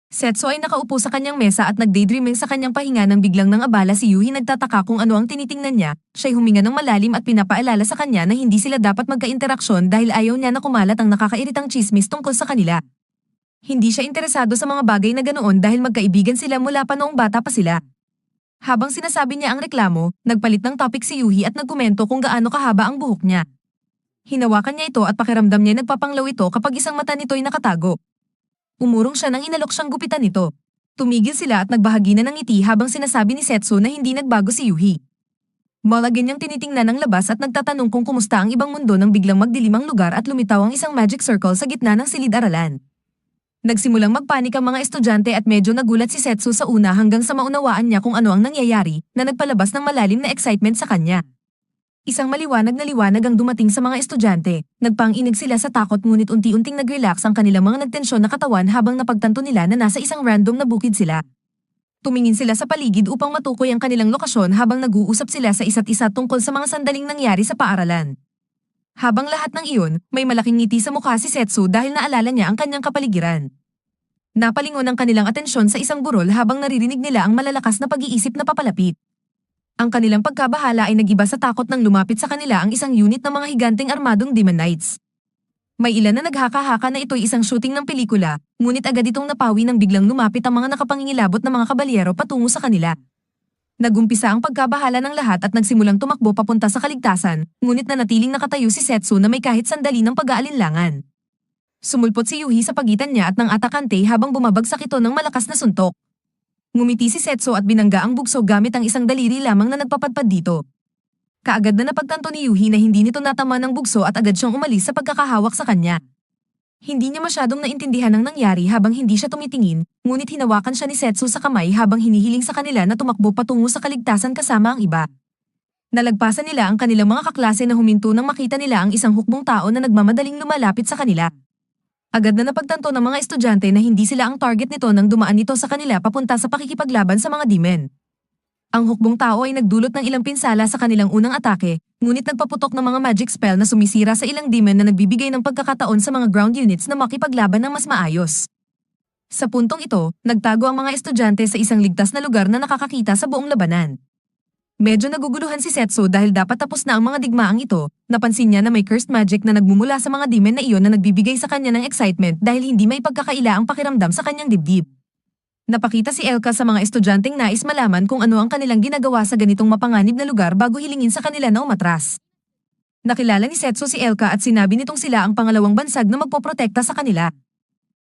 Setsu ay nakaupo sa kanyang mesa at nagdaydreaming sa kanyang pahinga nang biglang nang abala si Yuhi nagtataka kung ano ang tinitingnan niya, siya'y huminga ng malalim at pinapaalala sa kanya na hindi sila dapat magka-interaksyon dahil ayaw niya na kumalat ang nakakairitang chismis tungkol sa kanila. Hindi siya interesado sa mga bagay na ganoon dahil magkaibigan sila mula pa noong bata pa sila. Habang sinasabi niya ang reklamo, nagpalit ng topic si Yuhi at nagkomento kung gaano kahaba ang buhok niya. Hinawakan niya ito at pakiramdam niya nagpapanglaw ito kapag isang mata nito'y nakatago. Umurong siya nang inalok siyang gupitan nito. Tumigil sila at nagbahagi na ng ngiti habang sinasabi ni Setsu na hindi nagbago si Yuhi. Malagyan niyang tinitingnan ng labas at nagtatanong kung kumusta ang ibang mundo nang biglang magdilim ang lugar at lumitaw ang isang magic circle sa gitna ng silid-aralan. Nagsimulang magpanik ang mga estudyante at medyo nagulat si Setsu sa una hanggang sa maunawaan niya kung ano ang nangyayari na nagpalabas ng malalim na excitement sa kanya. Isang maliwanag na liwanag ang dumating sa mga estudyante. Nagpang-inig sila sa takot ngunit unti-unting nag-relax ang kanilang mga nagtensyon na katawan habang napagtanto nila na nasa isang random na bukid sila. Tumingin sila sa paligid upang matukoy ang kanilang lokasyon habang nag-uusap sila sa isa't isa tungkol sa mga sandaling nangyari sa paaralan. Habang lahat ng iyon, may malaking ngiti sa mukha si Setsu dahil naalala niya ang kanyang kapaligiran. Napalingon ang kanilang atensyon sa isang burol habang naririnig nila ang malalakas na pag-iisip na papalapit. Ang kanilang pagkabahala ay nagiba sa takot nang lumapit sa kanila ang isang unit ng mga higanteng armadong Demon Knights. May ilan na naghaka-haka na ito'y isang shooting ng pelikula, ngunit agad itong napawi nang biglang lumapit ang mga nakapangingilabot na mga kabalyero patungo sa kanila. Nagumpisa ang pagkabahala ng lahat at nagsimulang tumakbo papunta sa kaligtasan, ngunit nanatiling nakatayo si Setsu na may kahit sandali ng pag-aalinlangan. Sumulpot si Yuhi sa pagitan niya at ng atakante habang bumabagsak ito ng malakas na suntok. Ngumiti si Setsu at binangga ang bugso gamit ang isang daliri lamang na nagpapadpad dito. Kaagad na napagtanto ni Yuhi na hindi nito natama ng bugso at agad siyang umalis sa pagkakahawak sa kanya. Hindi niya masyadong naintindihan ang nangyari habang hindi siya tumitingin, ngunit hinawakan siya ni Setsu sa kamay habang hinihiling sa kanila na tumakbo patungo sa kaligtasan kasama ang iba. Nalagpasan nila ang kanilang mga kaklase na huminto nang makita nila ang isang hukbong tao na nagmamadaling lumalapit sa kanila. Agad na napagtanto ng mga estudyante na hindi sila ang target nito nang dumaan nito sa kanila papunta sa pakikipaglaban sa mga demon. Ang hukbong tao ay nagdulot ng ilang pinsala sa kanilang unang atake, ngunit nagpaputok ng mga magic spell na sumisira sa ilang demon na nagbibigay ng pagkakataon sa mga ground units na makipaglaban ng mas maayos. Sa puntong ito, nagtago ang mga estudyante sa isang ligtas na lugar na nakakakita sa buong labanan. Medyo naguguluhan si Setsu dahil dapat tapos na ang mga digmaang ito, napansin niya na may cursed magic na nagmumula sa mga demon na iyon na nagbibigay sa kanya ng excitement dahil hindi may pagkakaila ang pakiramdam sa kanyang dibdib. Napakita si Elka sa mga estudyanteng nais malaman kung ano ang kanilang ginagawa sa ganitong mapanganib na lugar bago hilingin sa kanila na umatras. Nakilala ni Setsu si Elka at sinabi nitong sila ang pangalawang bansag na magpoprotekta sa kanila.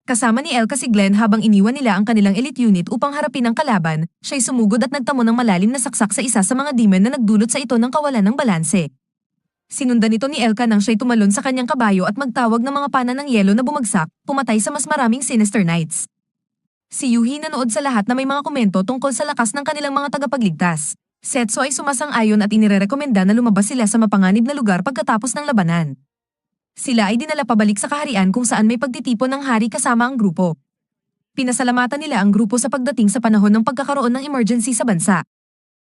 Kasama ni Elka si Glenn habang iniwan nila ang kanilang elite unit upang harapin ang kalaban, siya'y sumugod at nagtamo ng malalim na saksak sa isa sa mga demon na nagdulot sa ito ng kawalan ng balanse. Sinundan ito ni Elka nang siya'y tumalon sa kanyang kabayo at magtawag ng mga pana ng yelo na bumagsak, pumatay sa mas maraming Sinister Knights. Si Yuhi nanood sa lahat na may mga komento tungkol sa lakas ng kanilang mga tagapagligtas. Setsu ay sumasang-ayon at inirerekomenda na lumabas sila sa mapanganib na lugar pagkatapos ng labanan. Sila ay dinala pabalik sa kaharian kung saan may pagtitipon ng hari kasama ang grupo. Pinasalamatan nila ang grupo sa pagdating sa panahon ng pagkakaroon ng emergency sa bansa.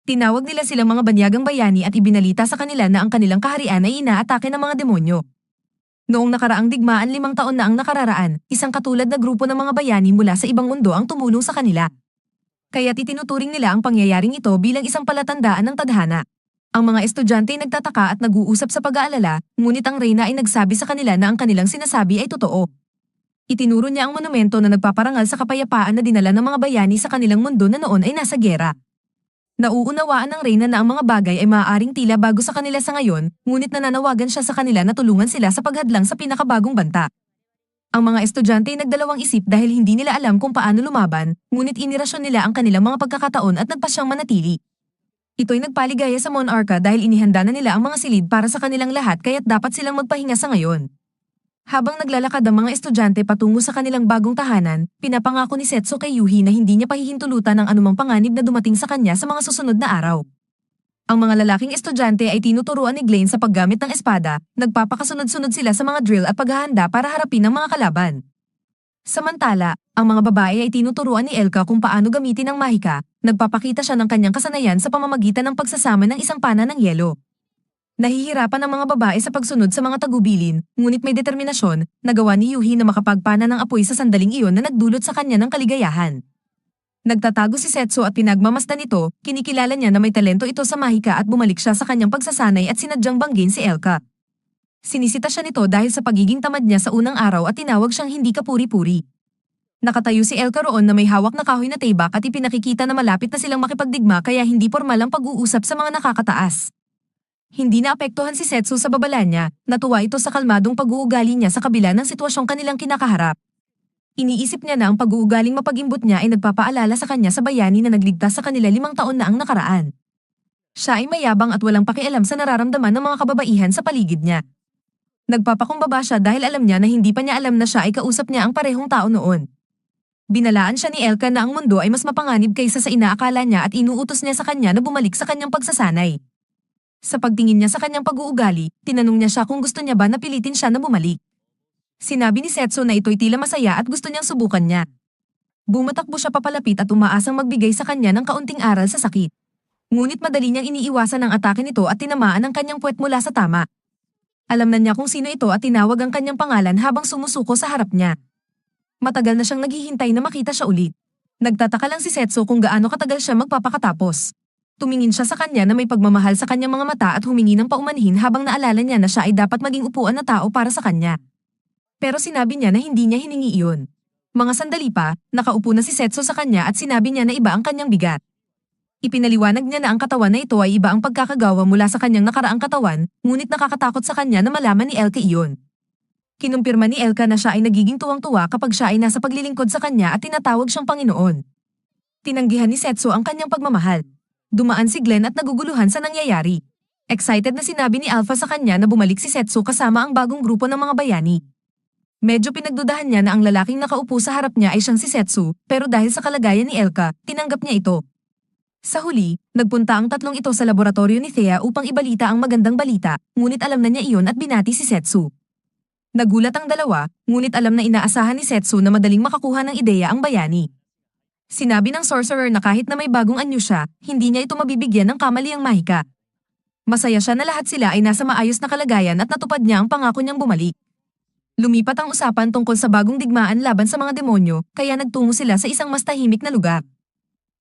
Tinawag nila silang mga banyagang bayani at ibinalita sa kanila na ang kanilang kaharian ay inaatake ng mga demonyo. Noong nakaraang digmaan 5 taon na ang nakararaan, isang katulad na grupo ng mga bayani mula sa ibang mundo ang tumulong sa kanila. Kaya't itinuturing nila ang pangyayaring ito bilang isang palatandaan ng tadhana. Ang mga estudyante ay nagtataka at nag-uusap sa pag-aalala, ngunit ang reyna ay nagsabi sa kanila na ang kanilang sinasabi ay totoo. Itinuro niya ang monumento na nagpaparangal sa kapayapaan na dinala ng mga bayani sa kanilang mundo na noon ay nasa giyera. Nauunawaan ng reyna na ang mga bagay ay maaaring tila bago sa kanila sa ngayon, ngunit nananawagan siya sa kanila na tulungan sila sa paghadlang sa pinakabagong banta. Ang mga estudyante ay nagdalawang isip dahil hindi nila alam kung paano lumaban, ngunit inirasyon nila ang kanilang mga pagkakataon at nagpasyang manatili. Ito'y nagpaligaya sa monarka dahil inihanda na nila ang mga silid para sa kanilang lahat kaya't dapat silang magpahinga sa ngayon. Habang naglalakad ang mga estudyante patungo sa kanilang bagong tahanan, pinapangako ni Setsu kay Yuhi na hindi niya pahihintulutan ng anumang panganib na dumating sa kanya sa mga susunod na araw. Ang mga lalaking estudyante ay tinuturuan ni Glenn sa paggamit ng espada, nagpapakasunod-sunod sila sa mga drill at paghahanda para harapin ang mga kalaban. Samantala, ang mga babae ay tinuturuan ni Elka kung paano gamitin ang mahika, nagpapakita siya ng kanyang kasanayan sa pamamagitan ng pagsasama ng isang pana ng yelo. Nahihirapan ang mga babae sa pagsunod sa mga tagubilin, ngunit may determinasyon, nagawa ni Yuhi na makapagpana ng apoy sa sandaling iyon na nagdulot sa kanya ng kaligayahan. Nagtatago si Setsu at pinagmamasdan ito, kinikilala niya na may talento ito sa mahika at bumalik siya sa kanyang pagsasanay at sinadyang banggin si Elka. Sinisita siya nito dahil sa pagiging tamad niya sa unang araw at tinawag siyang hindi kapuri-puri. Nakatayo si Elka roon na may hawak na kahoy na taybak at ipinakikita na malapit na silang makipagdigma kaya hindi formal ang pag-uusap sa mga nakakataas. Hindi naapektuhan si Setsu sa babala niya, natuwa ito sa kalmadong pag-uugali niya sa kabila ng sitwasyong kanilang kinakaharap. Iniisip niya na ang pag-uugaling mapagimbot niya ay nagpapaalala sa kanya sa bayani na nagligtas sa kanila 5 taon na ang nakaraan. Siya ay mayabang at walang pakialam sa nararamdaman ng mga kababaihan sa paligid niya. Nagpapakumbaba siya dahil alam niya na hindi pa niya alam na siya ay kausap niya ang parehong tao noon. Binalaan siya ni Elka na ang mundo ay mas mapanganib kaysa sa inaakala niya at inuutos niya sa kanya na bumalik sa kanyang pagsasanay. Sa pagtingin niya sa kanyang pag-uugali, tinanong niya siya kung gusto niya ba na pilitin siya na bumalik. Sinabi ni Setsu na ito'y tila masaya at gusto niyang subukan niya. Bumatakbo siya papalapit at umaasang magbigay sa kanya ng kaunting aral sa sakit. Ngunit madali niyang iniiwasan ang atake nito at tinamaan ang kanyang puwet mula sa tama. Alam na niya kung sino ito at tinawag ang kanyang pangalan habang sumusuko sa harap niya. Matagal na siyang naghihintay na makita siya ulit. Nagtataka lang si Setsu kung gaano katagal siya magpapakatapos. Tumingin siya sa kanya na may pagmamahal sa kanyang mga mata at humingi ng paumanhin habang naalala niya na siya ay dapat maging upuan na tao para sa kanya. Pero sinabi niya na hindi niya hiningi iyon. Mga sandali pa, nakaupo na si Setsu sa kanya at sinabi niya na iba ang kanyang bigat. Ipinaliwanag niya na ang katawan na ito ay iba ang pagkakagawa mula sa kanyang nakaraang katawan, ngunit nakakatakot sa kanya na malaman ni Elka iyon. Kinumpirma ni Elka na siya ay nagiging tuwang-tuwa kapag siya ay nasa paglilingkod sa kanya at tinatawag siyang Panginoon. Tinanggihan ni Setsu ang kanyang pagmamahal. Dumaan si Glenn at naguguluhan sa nangyayari. Excited na sinabi ni Alpha sa kanya na bumalik si Setsu kasama ang bagong grupo ng mga bayani. Medyo pinagdudahan niya na ang lalaking nakaupo sa harap niya ay siyang si Setsu, pero dahil sa kalagayan ni Elka, tinanggap niya ito. Sa huli, nagpunta ang tatlong ito sa laboratorio ni Thea upang ibalita ang magandang balita, ngunit alam na niya iyon at binati si Setsu. Nagulat ang dalawa, ngunit alam na inaasahan ni Setsu na madaling makakuha ng ideya ang bayani. Sinabi ng sorcerer na kahit na may bagong anyo siya, hindi niya ito mabibigyan ng kamaliang mahika. Masaya siya na lahat sila ay nasa maayos na kalagayan at natupad niya ang pangako niyang bumalik. Lumipat ang usapan tungkol sa bagong digmaan laban sa mga demonyo, kaya nagtungo sila sa isang mas tahimik na lugar.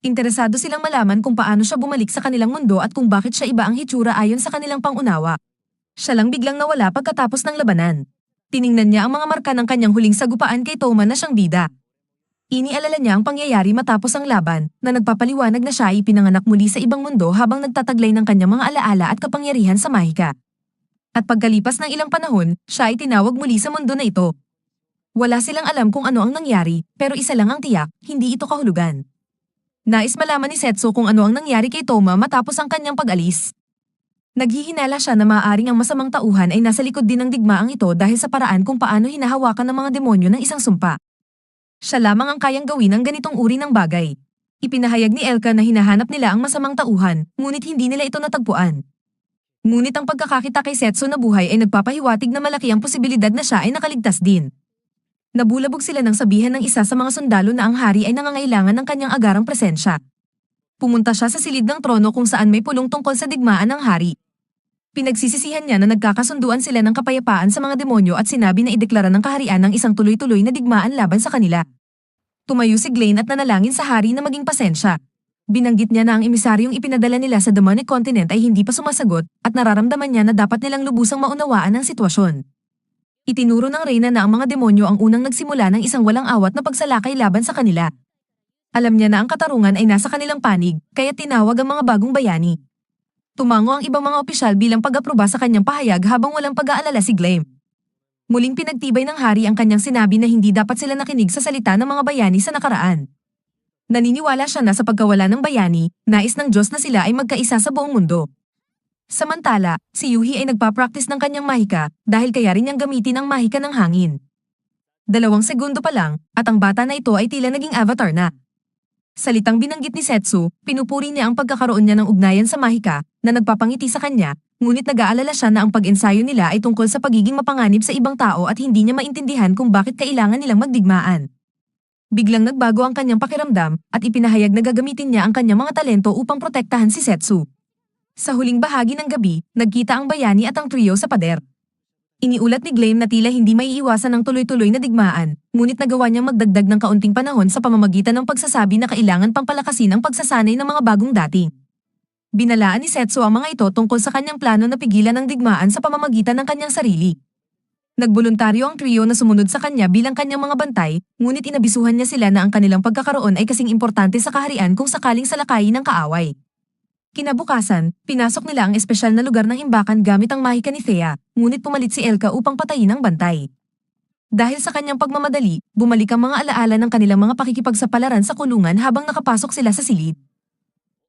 Interesado silang malaman kung paano siya bumalik sa kanilang mundo at kung bakit siya iba ang hitsura ayon sa kanilang pangunawa. Siya lang biglang nawala pagkatapos ng labanan. Tiningnan niya ang mga marka ng kanyang huling sagupaan kay Toma na siyang bida. Inialala niya ang pangyayari matapos ang laban, na nagpapaliwanag na siya ay pinanganak muli sa ibang mundo habang nagtataglay ng kanyang mga alaala at kapangyarihan sa mahika. At pagkalipas ng ilang panahon, siya ay tinawag muli sa mundo na ito. Wala silang alam kung ano ang nangyari, pero isa lang ang tiyak, hindi ito kahulugan. Nais malaman ni Setsu kung ano ang nangyari kay Toma matapos ang kanyang pag-alis. Naghihinala siya na maaaring ang masamang tauhan ay nasa likod din ng digmaang ito dahil sa paraan kung paano hinahawakan ng mga demonyo ng isang sumpa. Siya lamang ang kayang gawin ng ganitong uri ng bagay. Ipinahayag ni Elka na hinahanap nila ang masamang tauhan, ngunit hindi nila ito natagpuan. Ngunit ang pagkakakita kay Setsu na buhay ay nagpapahiwatig na malaki ang posibilidad na siya ay nakaligtas din. Nabulabog sila nang sabihan ng isa sa mga sundalo na ang hari ay nangangailangan ng kanyang agarang presensya. Pumunta siya sa silid ng trono kung saan may pulong tungkol sa digmaan ng hari. Pinagsisisihan niya na nagkakasunduan sila ng kapayapaan sa mga demonyo at sinabi na ideklara ng kaharian ng isang tuloy-tuloy na digmaan laban sa kanila. Tumayo si Glenn at nanalangin sa hari na maging pasensya. Binanggit niya na ang emisaryong ipinadala nila sa Demonic Continent ay hindi pa sumasagot at nararamdaman niya na dapat nilang lubusang maunawaan ang sitwasyon. Itinuro ng reyna na ang mga demonyo ang unang nagsimula ng isang walang awat na pagsalakay laban sa kanila. Alam niya na ang katarungan ay nasa kanilang panig, kaya tinawag ang mga bagong bayani. Tumango ang ibang mga opisyal bilang pag-aproba sa kanyang pahayag habang walang pag-aalala si Glenn. Muling pinagtibay ng hari ang kanyang sinabi na hindi dapat sila nakinig sa salita ng mga bayani sa nakaraan. Naniniwala siya na sa pagkawala ng bayani, nais ng Diyos na sila ay magkaisa sa buong mundo. Samantala, si Yuhi ay nagpa-practice ng kanyang mahika dahil kaya rin niyang gamitin ang mahika ng hangin. 2 segundo pa lang, at ang bata na ito ay tila naging avatar na. Salitang binanggit ni Setsu, pinupuri niya ang pagkakaroon niya ng ugnayan sa mahika na nagpapangiti sa kanya, ngunit nag-aalala siya na ang pag-ensayo nila ay tungkol sa pagiging mapanganib sa ibang tao at hindi niya maintindihan kung bakit kailangan nilang magdigmaan. Biglang nagbago ang kanyang pakiramdam at ipinahayag na gagamitin niya ang kanyang mga talento upang protektahan si Setsu. Sa huling bahagi ng gabi, nagkita ang bayani at ang trio sa pader. Iniulat ni Gleam na tila hindi maiiwasan ng tuloy-tuloy na digmaan, ngunit nagawa niyang magdagdag ng kaunting panahon sa pamamagitan ng pagsasabi na kailangan pang palakasin ang pagsasanay ng mga bagong dating. Binalaan ni Setsu ang mga ito tungkol sa kanyang plano na pigilan ang digmaan sa pamamagitan ng kanyang sarili. Nagboluntaryo ang trio na sumunod sa kanya bilang kanyang mga bantay, ngunit inabisuhan niya sila na ang kanilang pagkakaroon ay kasing importante sa kaharian kung sakaling salakayin ng kaaway. Kinabukasan, pinasok nila ang espesyal na lugar ng imbakan gamit ang mahika ni Thea, ngunit pumalit si Elka upang patayin ang bantay. Dahil sa kanyang pagmamadali, bumalik ang mga alaala ng kanilang mga pakikipagsapalaran sa kulungan habang nakapasok sila sa silid.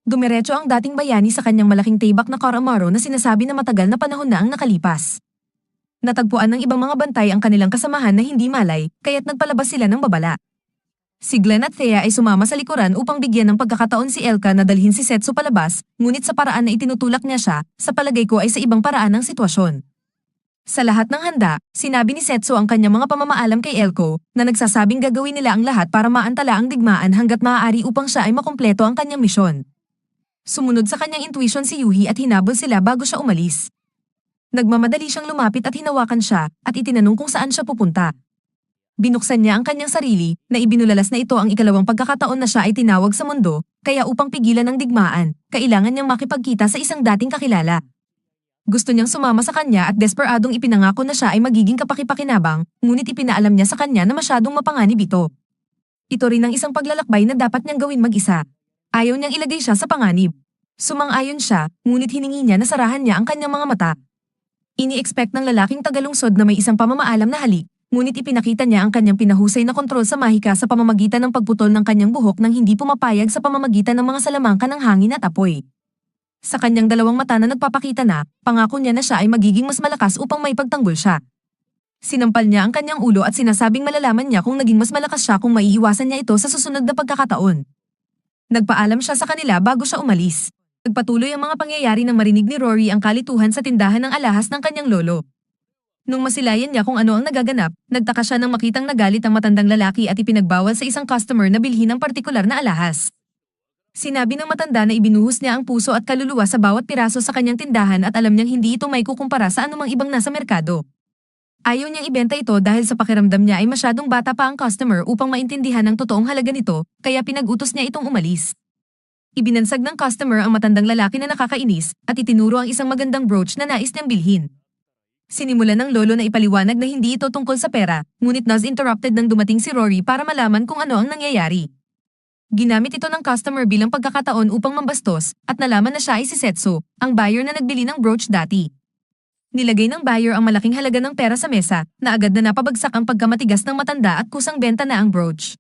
Dumiretso ang dating bayani sa kanyang malaking tibak na Karamaro na sinasabi na matagal na panahon na ang nakalipas. Natagpuan ng ibang mga bantay ang kanilang kasamahan na hindi malay, kaya't nagpalabas sila ng babala. Si Glenn at Thea ay sumama sa likuran upang bigyan ng pagkakataon si Elka na dalhin si Setsu palabas, ngunit sa paraan na itinutulak niya siya, sa palagay ko ay sa ibang paraan ng sitwasyon. Sa lahat ng handa, sinabi ni Setsu ang kanyang mga pamamaalam kay Elko, na nagsasabing gagawin nila ang lahat para maantala ang digmaan hanggat maaari upang siya ay makumpleto ang kanyang misyon. Sumunod sa kanyang intuition si Yuhi at hinabol sila bago siya umalis. Nagmamadali siyang lumapit at hinawakan siya, at itinanong kung saan siya pupunta. Binuksan niya ang kanyang sarili, na ibinulalas na ito ang ikalawang pagkakataon na siya ay tinawag sa mundo, kaya upang pigilan ang digmaan, kailangan niyang makipagkita sa isang dating kakilala. Gusto niyang sumama sa kanya at desperadong ipinangako na siya ay magiging kapakipakinabang, ngunit ipinaalam niya sa kanya na masyadong mapanganib ito. Ito rin ang isang paglalakbay na dapat niyang gawin mag-isa. Ayaw niyang ilagay siya sa panganib. Sumang-ayon siya, ngunit hiningi niya na sarahan niya ang kanyang mga mata. Ini-expect ng lalaking tagalungsod na may isang pamamaalam na halik, ngunit ipinakita niya ang kanyang pinahusay na kontrol sa mahika sa pamamagitan ng pagputol ng kanyang buhok nang hindi pumapayag sa pamamagitan ng mga salamangka ng hangin at apoy. Sa kanyang dalawang mata na nagpapakita na, pangako niya na siya ay magiging mas malakas upang maipagtanggol siya. Sinampal niya ang kanyang ulo at sinasabing malalaman niya kung naging mas malakas siya kung maiiwasan niya ito sa susunod na pagkakataon. Nagpaalam siya sa kanila bago siya umalis. Nagpatuloy ang mga pangyayari nang marinig ni Rory ang kalituhan sa tindahan ng alahas ng kanyang lolo. Nung masilayan niya kung ano ang nagaganap, nagtaka siya nang makitang nagalit ang matandang lalaki at ipinagbawal sa isang customer na bilhin ang partikular na alahas. Sinabi ng matanda na ibinuhos niya ang puso at kaluluwa sa bawat piraso sa kanyang tindahan at alam niyang hindi ito may kukumpara sa anumang ibang nasa merkado. Ayaw niyang ibenta ito dahil sa pakiramdam niya ay masyadong bata pa ang customer upang maintindihan ang totoong halaga nito, kaya pinag-utos niya itong umalis. Ibinansag ng customer ang matandang lalaki na nakakainis at itinuro ang isang magandang brooch na nais niyang bilhin. Sinimulan ng lolo na ipaliwanag na hindi ito tungkol sa pera, ngunit nas interrupted nang dumating si Rory para malaman kung ano ang nangyayari. Ginamit ito ng customer bilang pagkakataon upang mambastos at nalaman na siya ay si Setsu, ang buyer na nagbili ng brooch dati. Nilagay ng buyer ang malaking halaga ng pera sa mesa na agad na napabagsak ang pagkamatigas ng matanda at kusang benta na ang brooch.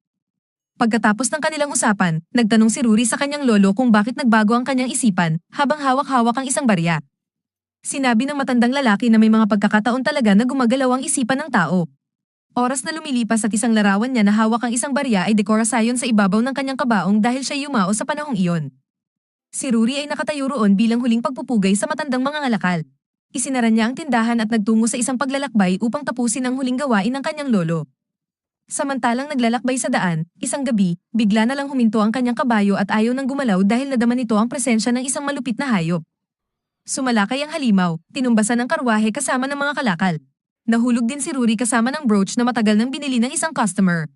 Pagkatapos ng kanilang usapan, nagtanong si Rory sa kanyang lolo kung bakit nagbago ang kanyang isipan habang hawak-hawak ang isang barya. Sinabi ng matandang lalaki na may mga pagkakataon talaga na gumagalaw ang isipan ng tao. Oras na lumilipas at isang larawan niya na hawak ang isang barya ay dekorasyon sa ibabaw ng kanyang kabaong dahil siya yumao sa panahong iyon. Si Rory ay nakatayo roon bilang huling pagpupugay sa matandang mga ngalakal. Isinara niya ang tindahan at nagtungo sa isang paglalakbay upang tapusin ang huling gawain ng kanyang lolo. Samantalang naglalakbay sa daan, isang gabi, bigla na lang huminto ang kanyang kabayo at ayaw nang gumalaw dahil nadama nito ang presensya ng isang malupit na hayop. Sumalakay ang halimaw, tinumbasan ang karwahe kasama ng mga kalakal. Nahulog din si Rory kasama ng brooch na matagal nang binili ng isang customer.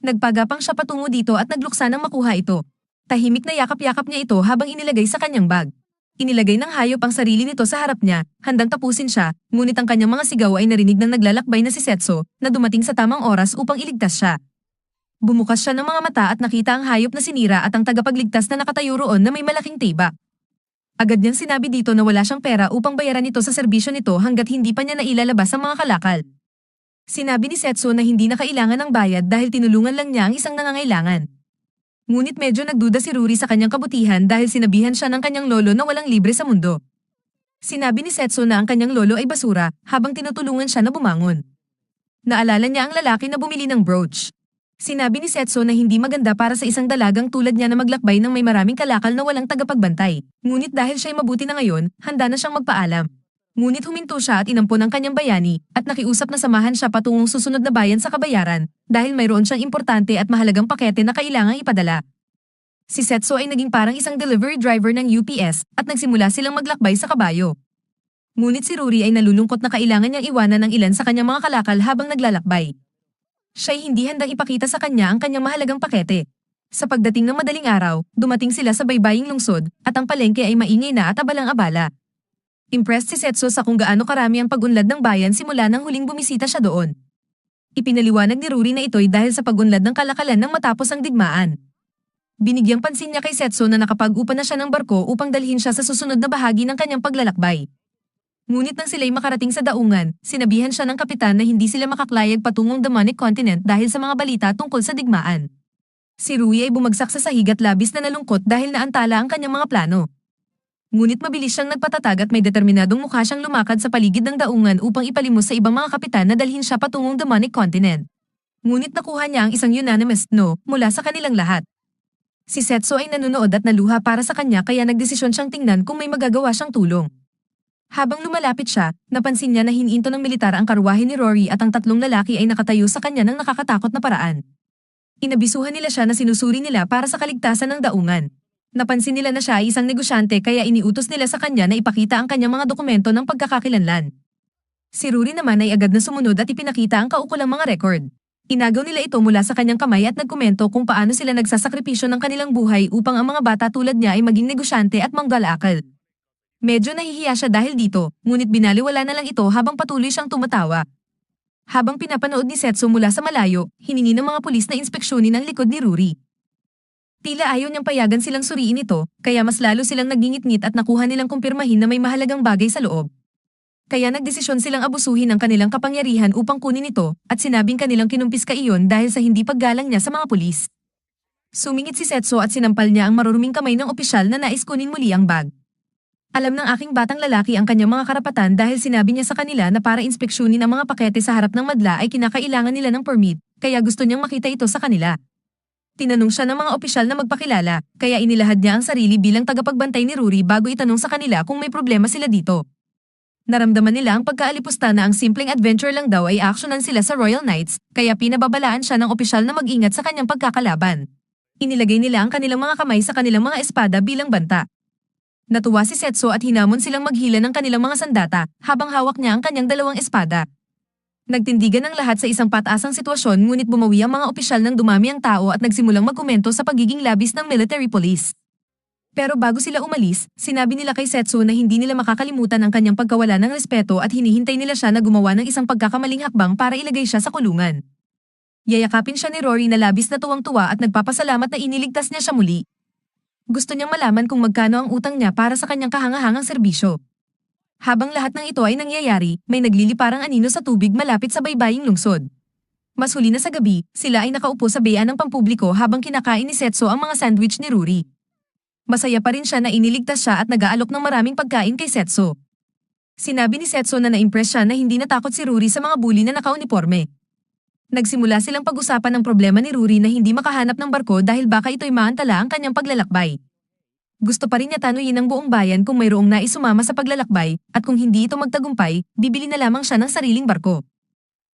Nagpagapang siya patungo dito at nagluksa nang makuha ito. Tahimik na yakap-yakap niya ito habang inilagay sa kanyang bag. Inilagay ng hayop ang sarili nito sa harap niya, handang tapusin siya, ngunit ang kanyang mga sigaw ay narinig ng naglalakbay na si Setsu, na dumating sa tamang oras upang iligtas siya. Bumukas siya ng mga mata at nakita ang hayop na sinira at ang tagapagligtas na nakatayo roon na may malaking tibak. Agad niyang sinabi dito na wala siyang pera upang bayaran ito sa serbisyo nito hanggat hindi pa niya nailalabas ang mga kalakal. Sinabi ni Setsu na hindi na kailangan ng bayad dahil tinulungan lang niya ang isang nangangailangan. Ngunit medyo nagduda si Rory sa kanyang kabutihan dahil sinabihan siya ng kanyang lolo na walang libre sa mundo. Sinabi ni Setsu na ang kanyang lolo ay basura habang tinutulungan siya na bumangon. Naalala niya ang lalaki na bumili ng brooch. Sinabi ni Setsu na hindi maganda para sa isang dalagang tulad niya na maglakbay ng may maraming kalakal na walang tagapagbantay. Ngunit dahil siya'y mabuti na ngayon, handa na siyang magpaalam. Ngunit huminto siya at inampon ang kanyang bayani at nakiusap na samahan siya patungong susunod na bayan sa kabayaran dahil mayroon siyang importante at mahalagang pakete na kailangang ipadala. Si Setso ay naging parang isang delivery driver ng UPS at nagsimula silang maglakbay sa kabayo. Ngunit si Rory ay nalulungkot na kailangan niyang iwanan ng ilan sa kanyang mga kalakal habang naglalakbay. Siya'y hindi handang ipakita sa kanya ang kanyang mahalagang pakete. Sa pagdating ng madaling araw, dumating sila sa baybaying lungsod at ang palengke ay maingay na at abalang-abala. Impressed si Setso sa kung gaano karami ang pag-unlad ng bayan simula nang huling bumisita siya doon. Ipinaliwanag ni Rory na ito'y dahil sa pag-unlad ng kalakalan nang matapos ang digmaan. Binigyang pansin niya kay Setso na nakapag-upa na siya ng barko upang dalhin siya sa susunod na bahagi ng kanyang paglalakbay. Ngunit nang sila'y makarating sa daungan, sinabihan siya ng kapitan na hindi sila makaklayag patungong Demonic Continent dahil sa mga balita tungkol sa digmaan. Si Rui ay bumagsak sa sahig at labis na nalungkot dahil naantala ang kanyang mga plano. Ngunit mabilis siyang nagpatatag at may determinadong mukha siyang lumakad sa paligid ng daungan upang ipalimos sa ibang mga kapitan na dalhin siya patungong Demonic Continent. Ngunit nakuha niya ang isang unanimous no mula sa kanilang lahat. Si Setso ay nanunood at naluha para sa kanya kaya nagdesisyon siyang tingnan kung may magagawa siyang tulong. Habang lumalapit siya, napansin niya na hinihinto ng militar ang karwahe ni Rory at ang tatlong lalaki ay nakatayo sa kanya ng nakakatakot na paraan. Inabisuhan nila siya na sinusuri nila para sa kaligtasan ng daungan. Napansin nila na siya ay isang negosyante kaya iniutos nila sa kanya na ipakita ang kanyang mga dokumento ng pagkakakilanlan. Si Rory naman ay agad na sumunod at ipinakita ang kaukulang mga record. Inagaw nila ito mula sa kanyang kamay at nagkomento kung paano sila nagsasakripisyo ng kanilang buhay upang ang mga bata tulad niya ay maging negosyante at manggalakal. Medyo nahihiya siya dahil dito, ngunit binaliwala na lang ito habang patuloy siyang tumatawa. Habang pinapanood ni Setso mula sa malayo, hiningi ng mga pulis na inspeksyonin ang likod ni Rory. Tila ayaw niyang payagan silang suriin ito, kaya mas lalo silang nagingit-ngit at nakuha nilang kumpirmahin na may mahalagang bagay sa loob. Kaya nagdesisyon silang abusuhin ang kanilang kapangyarihan upang kunin ito at sinabing kanilang kinumpiska iyon dahil sa hindi paggalang niya sa mga pulis. Sumingit si Setso at sinampal niya ang maruruming kamay ng opisyal na nais kunin muli ang bag. Alam ng aking batang lalaki ang kanyang mga karapatan dahil sinabi niya sa kanila na para inspeksyonin ang mga pakete sa harap ng madla ay kinakailangan nila ng permit, kaya gusto niyang makita ito sa kanila. Tinanong siya ng mga opisyal na magpakilala, kaya inilahad niya ang sarili bilang tagapagbantay ni Rory bago itanong sa kanila kung may problema sila dito. Naramdaman nila ang pagkaalipusta na ang simpleng adventure lang daw ay aksyonan sila sa Royal Knights, kaya pinababalaan siya ng opisyal na mag-ingat sa kanyang pagkakalaban. Inilagay nila ang kanilang mga kamay sa kanilang mga espada bilang banta. Natuwa si Setso at hinamon silang maghila ng kanilang mga sandata habang hawak niya ang kanyang dalawang espada. Nagtindigan ang lahat sa isang pataasang sitwasyon ngunit bumawi ang mga opisyal nang dumami ang tao at nagsimulang magkomento sa pagiging labis ng military police. Pero bago sila umalis, sinabi nila kay Setso na hindi nila makakalimutan ang kanyang pagkawala ng respeto at hinihintay nila siya na gumawa ng isang pagkakamaling hakbang para ilagay siya sa kulungan. Yayakapin siya ni Rory na labis na tuwang-tuwa at nagpapasalamat na iniligtas niya siya muli. Gusto niyang malaman kung magkano ang utang niya para sa kanyang kahangahangang serbisyo. Habang lahat ng ito ay nangyayari, may nagliliparang anino sa tubig malapit sa baybaying lungsod. Mas huli na sa gabi, sila ay nakaupo sa beya ng pampubliko habang kinakain ni Setso ang mga sandwich ni Rory. Masaya pa rin siya na iniligtas siya at nag-aalok ng maraming pagkain kay Setso. Sinabi ni Setso na na-impress siya na hindi natakot si Rory sa mga bully na nakauniporme. Nagsimula silang pag-usapan ng problema ni Rory na hindi makahanap ng barko dahil baka ito'y maantala ang kanyang paglalakbay. Gusto pa rin niya tanuyin ng buong bayan kung mayroong nais sumama sa paglalakbay at kung hindi ito magtagumpay, bibili na lamang siya ng sariling barko.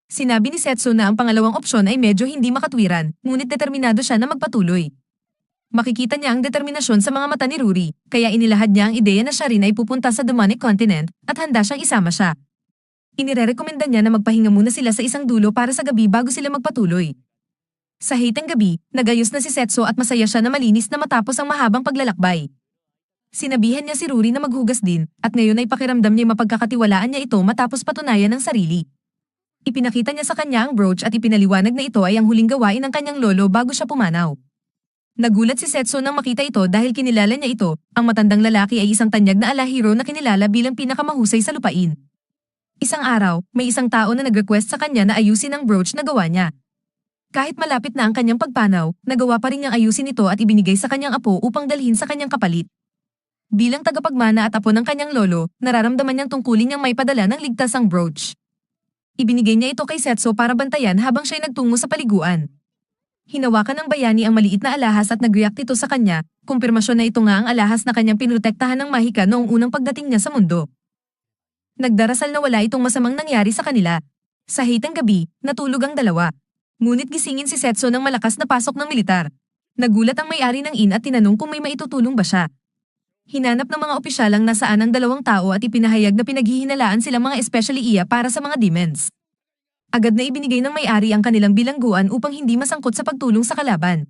Sinabi ni Setso na ang pangalawang opsyon ay medyo hindi makatwiran, ngunit determinado siya na magpatuloy. Makikita niya ang determinasyon sa mga mata ni Rory, kaya inilahad niya ang ideya na siya rin ay pupunta sa Demonic Continent at handa siyang isama siya. Inirerekomenda niya na magpahinga muna sila sa isang dulo para sa gabi bago sila magpatuloy. Sa hitang gabi, nagayos na si Setso at masaya siya na malinis na matapos ang mahabang paglalakbay. Sinabihan niya si Rory na maghugas din at ngayon ay pakiramdam niya mapagkakatiwalaan niya ito matapos patunayan ng sarili. Ipinakita niya sa kanya ang brooch at ipinaliwanag na ito ay ang huling gawain ng kanyang lolo bago siya pumanaw. Nagulat si Setso nang makita ito dahil kinilala niya ito, ang matandang lalaki ay isang tanyag na alahero na kinilala bilang pinakamahusay sa lupain. Isang araw, may isang tao na nag-request sa kanya na ayusin ang brooch na gawa niya. Kahit malapit na ang kanyang pagpanaw, nagawa pa rin niyang ayusin ito at ibinigay sa kanyang apo upang dalhin sa kanyang kapalit. Bilang tagapagmana at apo ng kanyang lolo, nararamdaman niyang tungkulin niyang may padala ng ligtas ang brooch. Ibinigay niya ito kay Setso para bantayan habang siya'y nagtungo sa paliguan. Hinawakan ng bayani ang maliit na alahas at nag-react ito sa kanya, kumpirmasyon na ito nga ang alahas na kanyang pinotektahan ng mahika noong unang pagdating niya sa mundo. Nagdarasal na wala itong masamang nangyari sa kanila. Sa hitang gabi, natulog ang dalawa. Ngunit gisingin si Setso ng malakas na pasok ng militar. Nagulat ang may-ari ng inn at tinanong kung may maitutulong ba siya. Hinanap ng mga opisyal ang nasaan ang dalawang tao at ipinahayag na pinaghihinalaan silang mga especially iya para sa mga demons. Agad na ibinigay ng may-ari ang kanilang bilangguan upang hindi masangkot sa pagtulong sa kalaban.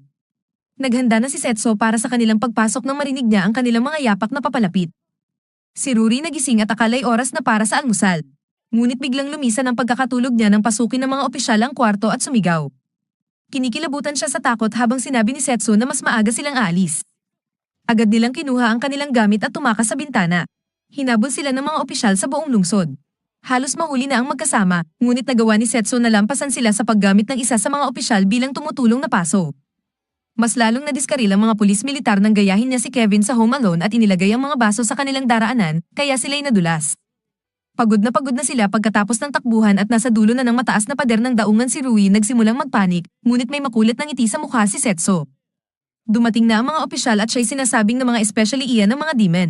Naghanda na si Setso para sa kanilang pagpasok nang marinig niya ang kanilang mga yapak na papalapit. Si Ruri nagising at akala'y oras na para sa almusal. Ngunit biglang lumisan ang pagkakatulog niya nang pasukin ng mga opisyal ang kwarto at sumigaw. Kinikilabutan siya sa takot habang sinabi ni Setso na mas maaga silang aalis. Agad nilang kinuha ang kanilang gamit at tumakas sa bintana. Hinabol sila ng mga opisyal sa buong lungsod. Halos mahuli na ang magkasama, ngunit nagawa ni Setso na lampasan sila sa paggamit ng isa sa mga opisyal bilang tumutulong na paso. Mas lalong nadiskaril ang mga pulis militar nang gayahin niya si Kevin sa home alone at inilagay ang mga baso sa kanilang daraanan, kaya sila'y nadulas. Pagod na sila pagkatapos ng takbuhan at nasa dulo na ng mataas na pader ng daungan si Rui nagsimulang magpanik, ngunit may makulit na ngiti sa mukha si Setso. Dumating na ang mga opisyal at siya'y sinasabing ng mga especially iya ng mga demon.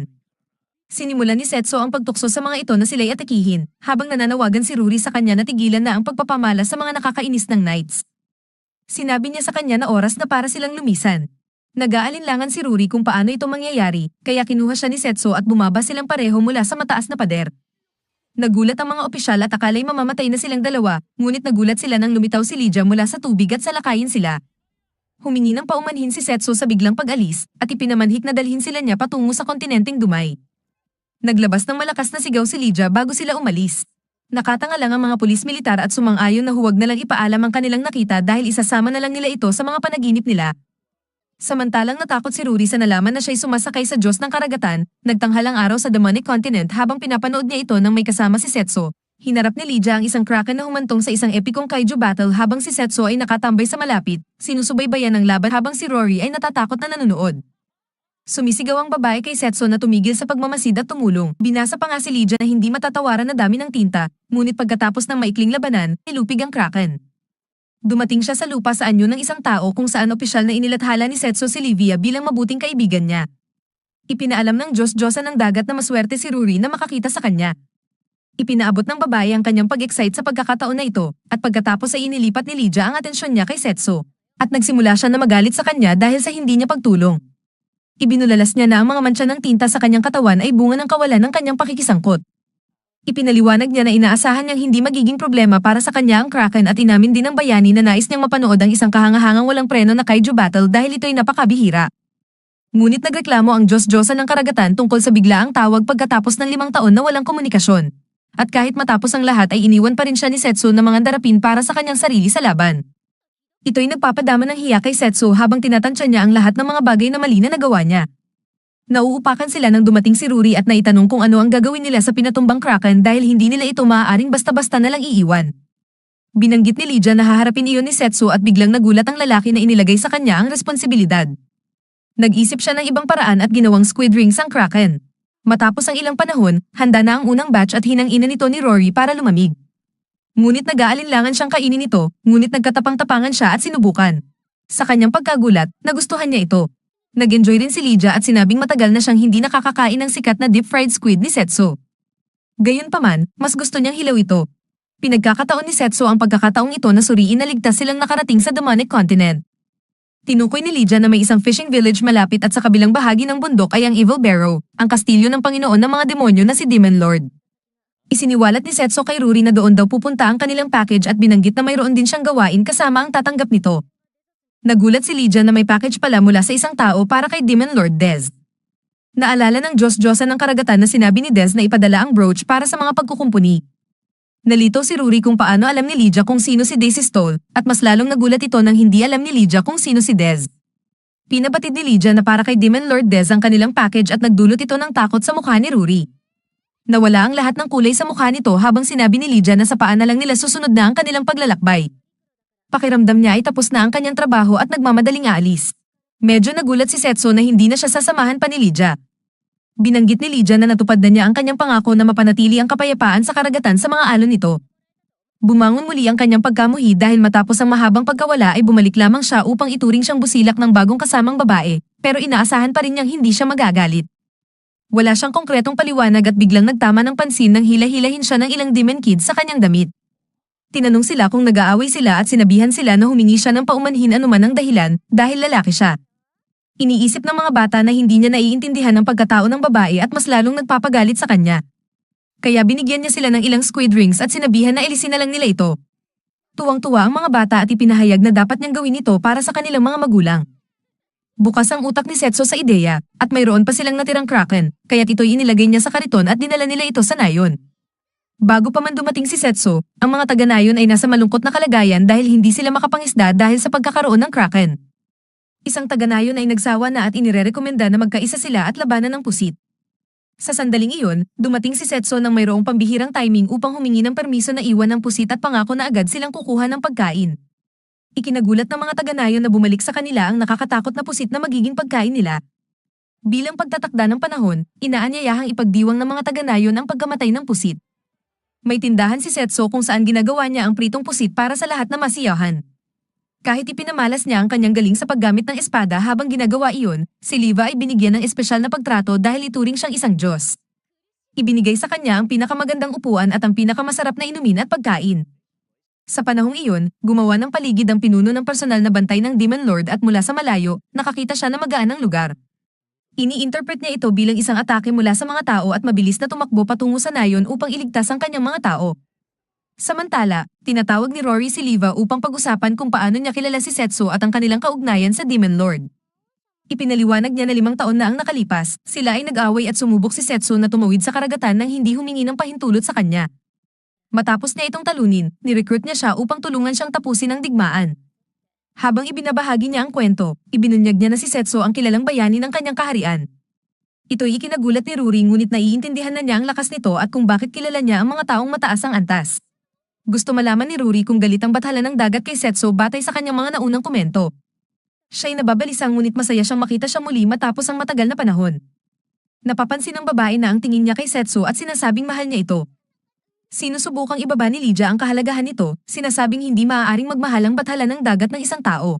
Sinimulan ni Setso ang pagtukso sa mga ito na sila'y atakihin, habang nananawagan si Ruri sa kanya na tigilan na ang pagpapamala sa mga nakakainis ng knights. Sinabi niya sa kanya na oras na para silang lumisan. Nag-aalinlangan si Ruri kung paano ito mangyayari, kaya kinuha siya ni Setso at bumaba silang pareho mula sa mataas na pader. Nagulat ang mga opisyal at akala'y mamamatay na silang dalawa, ngunit nagulat sila nang lumitaw si Lydia mula sa tubig at salakayin sila. Humingi ng paumanhin si Setso sa biglang pag-alis, at ipinamanhik na dalhin sila niya patungo sa kontinenteng Dumay. Naglabas ng malakas na sigaw si Lydia bago sila umalis. Nakatanga lang ang mga pulis militar at sumang-ayon na huwag na lang ipaalam ang kanilang nakita dahil isasama na lang nila ito sa mga panaginip nila. Samantalang natakot si Ruri sa nalaman na siya'y sumasakay sa Diyos ng Karagatan, nagtanghal ang araw sa demonic continent habang pinapanood niya ito nang may kasama si Setso. Hinarap ni Lydia ang isang kraken na humantong sa isang epikong kaiju battle habang si Setso ay nakatambay sa malapit, sinusubaybayan ng laban habang si Rory ay natatakot na nanonood. Sumisigaw ang babae kay Setso na tumigil sa pagmamasid at tumulong. Binasa pa nga si Lydia na hindi matatawaran na dami ng tinta, ngunit pagkatapos ng maikling labanan, nilupig ang kraken. Dumating siya sa lupa sa anyo ng isang tao kung saan opisyal na inilathala ni Setso si Livia bilang mabuting kaibigan niya. Ipinaalam ng Diyos-Diyosa ng dagat na maswerte si Ruri na makakita sa kanya. Ipinaabot ng babae ang kanyang pag-excite sa pagkakataon na ito, at pagkatapos ay inilipat ni Lydia ang atensyon niya kay Setso, at nagsimula siya na magalit sa kanya dahil sa hindi niya pagtulong. Ibinulalas niya na ang mga mantsa ng tinta sa kanyang katawan ay bunga ng kawalan ng kanyang pakikisangkot. Ipinaliwanag niya na inaasahan niyang hindi magiging problema para sa kanya ang kraken at inamin din ng bayani na nais niyang mapanood ang isang kahangahangang walang preno na kaiju battle dahil ito'y napakabihira. Ngunit nagreklamo ang Diyos-Diyosa ng Karagatan tungkol sa biglaang tawag pagkatapos ng 5 taon na walang komunikasyon. At kahit matapos ang lahat ay iniwan pa rin siya ni Setso ng mga darapin para sa kanyang sarili sa laban. Ito'y nagpapadama ng hiya kay Setso habang tinatansya niya ang lahat ng mga bagay na mali na nagawa niya. Nauupakan sila nang dumating si Ruri at naitanong kung ano ang gagawin nila sa pinatumbang kraken dahil hindi nila ito maaaring basta-basta na lang iiwan. Binanggit ni Lydia na haharapin iyon ni Setso at biglang nagulat ang lalaki na inilagay sa kanya ang responsibilidad. Nag-isip siya ng ibang paraan at ginawang squid rings ang kraken. Matapos ang ilang panahon, handa na ang unang batch at hinang-ina nito ni Rory para lumamig. Ngunit nag-aalinlangan siyang kainin ito, ngunit nagkatapang-tapangan siya at sinubukan. Sa kanyang pagkagulat, nagustuhan niya ito. Nag-enjoy rin si Lydia at sinabing matagal na siyang hindi nakakakain ng sikat na deep-fried squid ni Setso. Gayunpaman, mas gusto niyang hilaw ito. Pinagkakataon ni Setso ang pagkakataong ito na suriin na ligtas silang nakarating sa demonic continent. Tinukoy ni Lydia na may isang fishing village malapit at sa kabilang bahagi ng bundok ay ang Evil Barrow, ang kastilyo ng Panginoon ng mga demonyo na si Demon Lord. Isiniwalat ni Setso kay Ruri na doon daw pupunta ang kanilang package at binanggit na mayroon din siyang gawain kasama ang tatanggap nito. Nagulat si Lydia na may package pala mula sa isang tao para kay Demon Lord Dez. Naalala ng Diyos-Diyosa ng Karagatan na sinabi ni Dez na ipadala ang brooch para sa mga pagkukumpuni. Nalito si Ruri kung paano alam ni Lydia kung sino si Daisy Stoll, at mas lalong nagulat ito nang hindi alam ni Lydia kung sino si Dez. Pinabatid ni Lydia na para kay Demon Lord Dez ang kanilang package at nagdulot ito ng takot sa mukha ni Ruri. Nawala ang lahat ng kulay sa mukha nito habang sinabi ni Lydia na sa paa na lang nila susunod na ang kanilang paglalakbay. Pakiramdam niya ay tapos na ang kanyang trabaho at nagmamadaling aalis. Medyo nagulat si Setso na hindi na siya sasamahan pa ni Lydia. Binanggit ni Lydia na natupad na niya ang kanyang pangako na mapanatili ang kapayapaan sa karagatan sa mga alon nito. Bumangon muli ang kanyang pagkamuhi dahil matapos ang mahabang pagkawala ay bumalik lamang siya upang ituring siyang busilak ng bagong kasamang babae, pero inaasahan pa rin niyang hindi siya magagalit. Wala siyang konkretong paliwanag at biglang nagtama ng pansin nang hila-hilahin siya ng ilang demon kids sa kanyang damit. Tinanong sila kung nag-aaway sila at sinabihan sila na humingi siya ng paumanhin anuman ang dahilan dahil lalaki siya. Iniisip ng mga bata na hindi niya naiintindihan ang pagkatao ng babae at mas lalong nagpapagalit sa kanya. Kaya binigyan niya sila ng ilang squid rings at sinabihan na alisin na lang nila ito. Tuwang-tuwa ang mga bata at ipinahayag na dapat niyang gawin ito para sa kanilang mga magulang. Bukas ang utak ni Setso sa ideya, at mayroon pa silang natirang kraken, kaya't ito'y inilagay niya sa kariton at dinala nila ito sa nayon. Bago pa man dumating si Setso, ang mga taga-nayon ay nasa malungkot na kalagayan dahil hindi sila makapangisda dahil sa pagkakaroon ng kraken. Isang taga-nayon ay nagsawa na at inirerekomenda na magkaisa sila at labanan ng pusit. Sa sandaling iyon, dumating si Setso nang mayroong pambihirang timing upang humingi ng permiso na iwan ng pusit at pangako na agad silang kukuha ng pagkain. Ikinagulat ng mga taga-nayon na bumalik sa kanila ang nakakatakot na pusit na magiging pagkain nila. Bilang pagtatakda ng panahon, inaanyayahang ipagdiwang ng mga taga-nayon ang pagkamatay ng pusit. May tindahan si Setso kung saan ginagawa niya ang pritong pusit para sa lahat na masiyahan. Kahit ipinamalas niya ang kanyang galing sa paggamit ng espada habang ginagawa iyon, si Liva ay binigyan ng espesyal na pagtrato dahil ituring siyang isang Diyos. Ibinigay sa kanya ang pinakamagandang upuan at ang pinakamasarap na inumin at pagkain. Sa panahong iyon, gumawa ng paligid ang pinuno ng personal na bantay ng Demon Lord at mula sa malayo, nakakita siya na magaan ang lugar. Ini-interpret niya ito bilang isang atake mula sa mga tao at mabilis na tumakbo patungo sa nayon upang iligtas ang kanyang mga tao. Samantala, tinatawag ni Rory si Liva upang pag-usapan kung paano niya kilala si Setso at ang kanilang kaugnayan sa Demon Lord. Ipinaliwanag niya na 5 taon na ang nakalipas, sila ay nag-away at sumubok si Setso na tumawid sa karagatan nang hindi humingi ng pahintulot sa kanya. Matapos niya itong talunin, ni-recruit niya siya upang tulungan siyang tapusin ang digmaan. Habang ibinabahagi niya ang kwento, ibinunyag niya na si Setso ang kilalang bayani ng kanyang kaharian. Ito'y ikinagulat ni Rory ngunit naiintindihan na niya ang lakas nito at kung bakit kilala niya ang mga taong mataas ang antas. Gusto malaman ni Rory kung galit ang bathala ng dagat kay Setso batay sa kanyang mga naunang komento. Siya'y nababalisang ngunit masaya siyang makita siya muli matapos ang matagal na panahon. Napapansin ng babae na ang tingin niya kay Setso at sinasabing mahal niya ito. Sinusubukang ibaba ni Lydia ang kahalagahan nito, sinasabing hindi maaaring magmahal ang bathala ng dagat ng isang tao.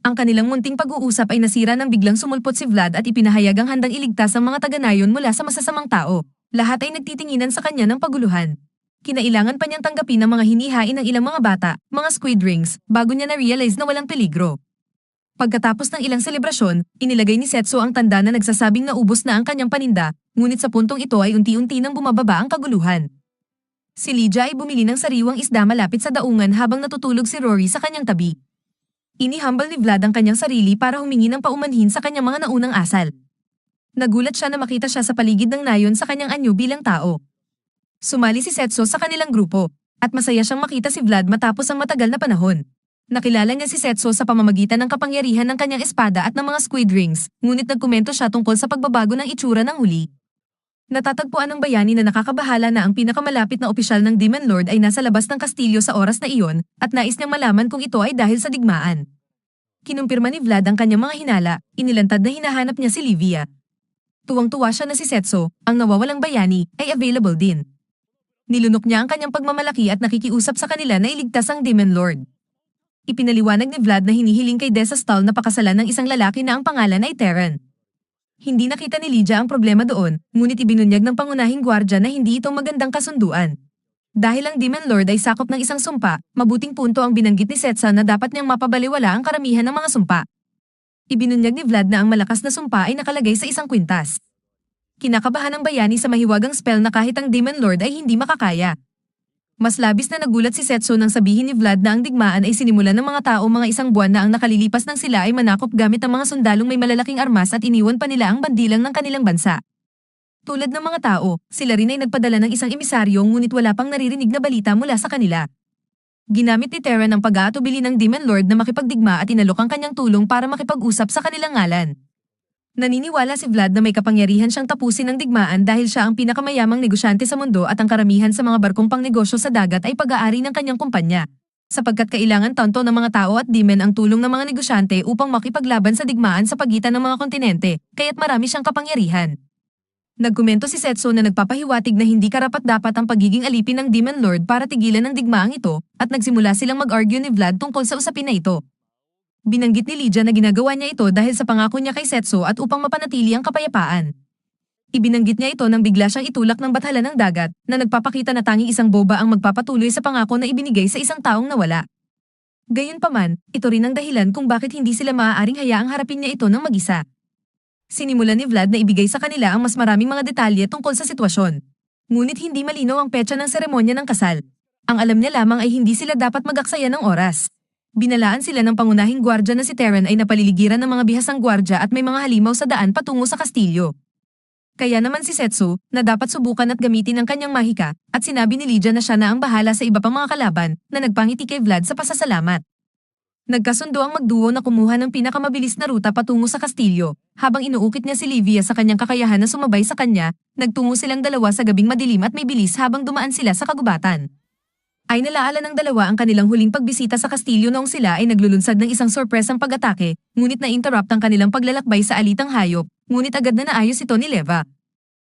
Ang kanilang munting pag-uusap ay nasira nang biglang sumulpot si Vlad at ipinahayag ang handang iligtas ang mga taga-nayon mula sa masasamang tao. Lahat ay nagtitinginan sa kanya ng paguluhan. Kinailangan pa niyang tanggapin ang mga hinihain ng ilang mga bata, mga squid rings, bago niya na-realize na walang peligro. Pagkatapos ng ilang selebrasyon, inilagay ni Setso ang tanda na nagsasabing naubos na ang kanyang paninda, ngunit sa puntong ito ay unti-unti nang bumababa ang kaguluhan. Si Lydia ay bumili ng sariwang isda malapit sa daungan habang natutulog si Rory sa kanyang tabi. Inihambal ni Vlad ang kanyang sarili para humingi ng paumanhin sa kanyang mga naunang asal. Nagulat siya na makita siya sa paligid ng nayon sa kanyang anyo bilang tao. Sumali si Setso sa kanilang grupo, at masaya siyang makita si Vlad matapos ang matagal na panahon. Nakilala niya si Setso sa pamamagitan ng kapangyarihan ng kanyang espada at ng mga squid rings, ngunit nagkomento siya tungkol sa pagbabago ng itsura ng huli. Natatagpuan ng bayani na nakakabahala na ang pinakamalapit na opisyal ng Demon Lord ay nasa labas ng kastilyo sa oras na iyon, at nais niyang malaman kung ito ay dahil sa digmaan. Kinumpirma ni Vlad ang kanyang mga hinala, inilantad na hinahanap niya si Livia. Tuwang-tuwa siya na si Setso, ang nawawalang bayani, ay available din. Nilunok niya ang kanyang pagmamalaki at nakikiusap sa kanila na iligtas ang Demon Lord. Ipinaliwanag ni Vlad na hinihiling kay Dessa Stahl na pakasalan ng isang lalaki na ang pangalan ay Terran. Hindi nakita ni Lydia ang problema doon, ngunit ibinunyag ng pangunahing gwardya na hindi ito magandang kasunduan. Dahil ang Demon Lord ay sakop ng isang sumpa, mabuting punto ang binanggit ni Setsa na dapat niyang mapabaliwala ang karamihan ng mga sumpa. Ibinunyag ni Vlad na ang malakas na sumpa ay nakalagay sa isang kwintas. Kinakabahan ng bayani sa mahiwagang spell na kahit ang Demon Lord ay hindi makakaya. Mas labis na nagulat si Setso nang sabihin ni Vlad na ang digmaan ay sinimulan ng mga tao mga isang buwan na ang nakalilipas ng sila ay manakop gamit ang mga sundalong may malalaking armas at iniwan pa nila ang bandilang ng kanilang bansa. Tulad ng mga tao, sila rin ay nagpadala ng isang emisaryo ngunit wala pang naririnig na balita mula sa kanila. Ginamit ni Terran ang pag-aatubili ng Demon Lord na makipagdigma at inalok ang kanyang tulong para makipag-usap sa kanilang ngalan. Naniniwala si Vlad na may kapangyarihan siyang tapusin ang digmaan dahil siya ang pinakamayamang negosyante sa mundo at ang karamihan sa mga barkong pangnegosyo sa dagat ay pag-aari ng kanyang kumpanya. Sapagkat kailangan tanto ng mga tao at demon ang tulong ng mga negosyante upang makipaglaban sa digmaan sa pagitan ng mga kontinente, kaya't marami siyang kapangyarihan. Nagkomento si Setso na nagpapahiwatig na hindi karapat-dapat ang pagiging alipin ng Demon Lord para tigilan ang digmaang ito, at nagsimula silang mag-argue ni Vlad tungkol sa usapin na ito. Binanggit ni Lydia na ginagawa niya ito dahil sa pangako niya kay Setso at upang mapanatili ang kapayapaan. Ibinanggit niya ito nang bigla siyang itulak ng bathala ng dagat na nagpapakita na tanging isang boba ang magpapatuloy sa pangako na ibinigay sa isang taong nawala. Gayunpaman, ito rin ang dahilan kung bakit hindi sila maaaring hayaang harapin niya ito ng mag-isa. Sinimulan ni Vlad na ibigay sa kanila ang mas maraming mga detalye tungkol sa sitwasyon. Ngunit hindi malinaw ang petsa ng seremonya ng kasal. Ang alam niya lamang ay hindi sila dapat mag-aksaya ng oras. Binalaan sila ng pangunahing gwardya na si Terran ay napaliligiran ng mga bihasang gwardya at may mga halimaw sa daan patungo sa kastilyo. Kaya naman si Setsu, na dapat subukan at gamitin ang kanyang mahika, at sinabi ni Lydia na siya na ang bahala sa iba pang mga kalaban, na nagpangiti kay Vlad sa pasasalamat. Nagkasundo ang magduo na kumuha ng pinakamabilis na ruta patungo sa kastilyo, habang inuukit niya si Livia sa kanyang kakayahan na sumabay sa kanya, nagtungo silang dalawa sa gabing madilim at may bilis habang dumaan sila sa kagubatan. Ay nalaala ng dalawa ang kanilang huling pagbisita sa kastilyo noong sila ay naglulunsad ng isang sorpresang pag-atake, ngunit na-interrupt ang kanilang paglalakbay sa alitang hayop, ngunit agad na naayos ito ni Leva.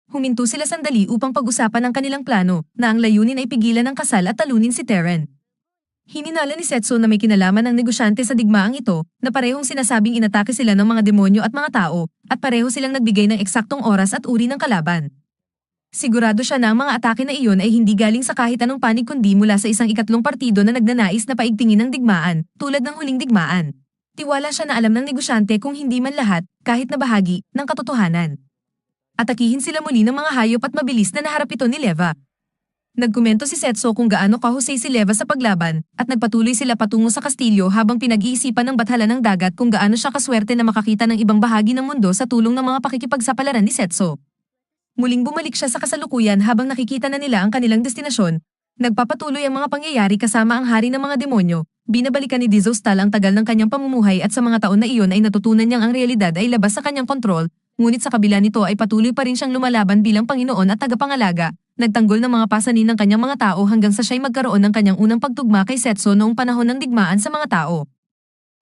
Huminto sila sandali upang pag-usapan ang kanilang plano, na ang layunin ay pigilan ang kasal at talunin si Terran. Hininala ni Setsu na may kinalaman ng negosyante sa digmaang ito, na parehong sinasabing inatake sila ng mga demonyo at mga tao, at pareho silang nagbigay ng eksaktong oras at uri ng kalaban. Sigurado siya na ang mga atake na iyon ay hindi galing sa kahit anong panig kundi mula sa isang ikatlong partido na nagnanais na paigtingin ng digmaan, tulad ng huling digmaan. Tiwala siya na alam ng negosyante kung hindi man lahat, kahit na bahagi, ng katotohanan. Atakihin sila muli ng mga hayop at mabilis na naharap ito ni Leva. Nagkomento si Setsu kung gaano kahusay si Leva sa paglaban, at nagpatuloy sila patungo sa kastilyo habang pinag-iisipan ng bathala ng dagat kung gaano siya kaswerte na makakita ng ibang bahagi ng mundo sa tulong ng mga pakikipagsapalaran ni Setsu. Muling bumalik siya sa kasalukuyan habang nakikita na nila ang kanilang destinasyon. Nagpapatuloy ang mga pangyayari kasama ang hari ng mga demonyo. Binabalikan ni Dizostal ang tagal ng kanyang pamumuhay at sa mga taon na iyon ay natutunan niyang ang realidad ay labas sa kanyang kontrol, ngunit sa kabila nito ay patuloy pa rin siyang lumalaban bilang Panginoon at tagapangalaga. Nagtanggol ng mga pasanin ng kanyang mga tao hanggang sa siya'y magkaroon ng kanyang unang pagtugma kay Setsu noong panahon ng digmaan sa mga tao.